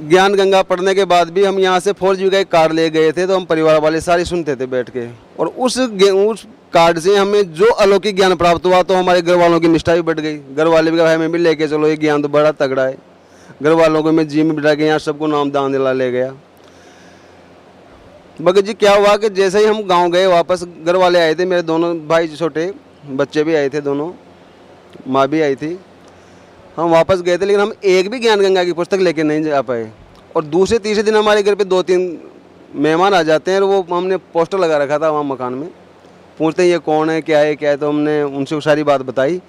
S4: ज्ञान गंगा पढ़ने के बाद भी हम यहाँ से 4G का एक कार्ड ले गए थे, तो हम परिवार वाले सारे सुनते थे बैठ के और उस कार्ड से हमें जो अलौकिक ज्ञान प्राप्त हुआ तो हमारे घर वालों की निष्ठा भी बढ़ गई। घर वाले भी कहा हमें भी लेके चलो, ये ज्ञान तो बड़ा तगड़ा है। घर वालों को मैं जिम में बिठा के यहाँ सबको नाम दान दिला ले गया। भगत जी क्या हुआ कि जैसे ही हम गांव गए वापस घर वाले आए थे, मेरे दोनों भाई छोटे बच्चे भी आए थे, दोनों माँ भी आई थी। हम वापस गए थे लेकिन हम एक भी ज्ञान गंगा की पुस्तक लेके नहीं जा पाए और दूसरे तीसरे दिन हमारे घर पे 2-3 मेहमान आ जाते हैं और वो हमने पोस्टर लगा रखा था वहाँ मकान में। पूछते हैं ये कौन है क्या है, तो हमने उनसे सारी बात बताई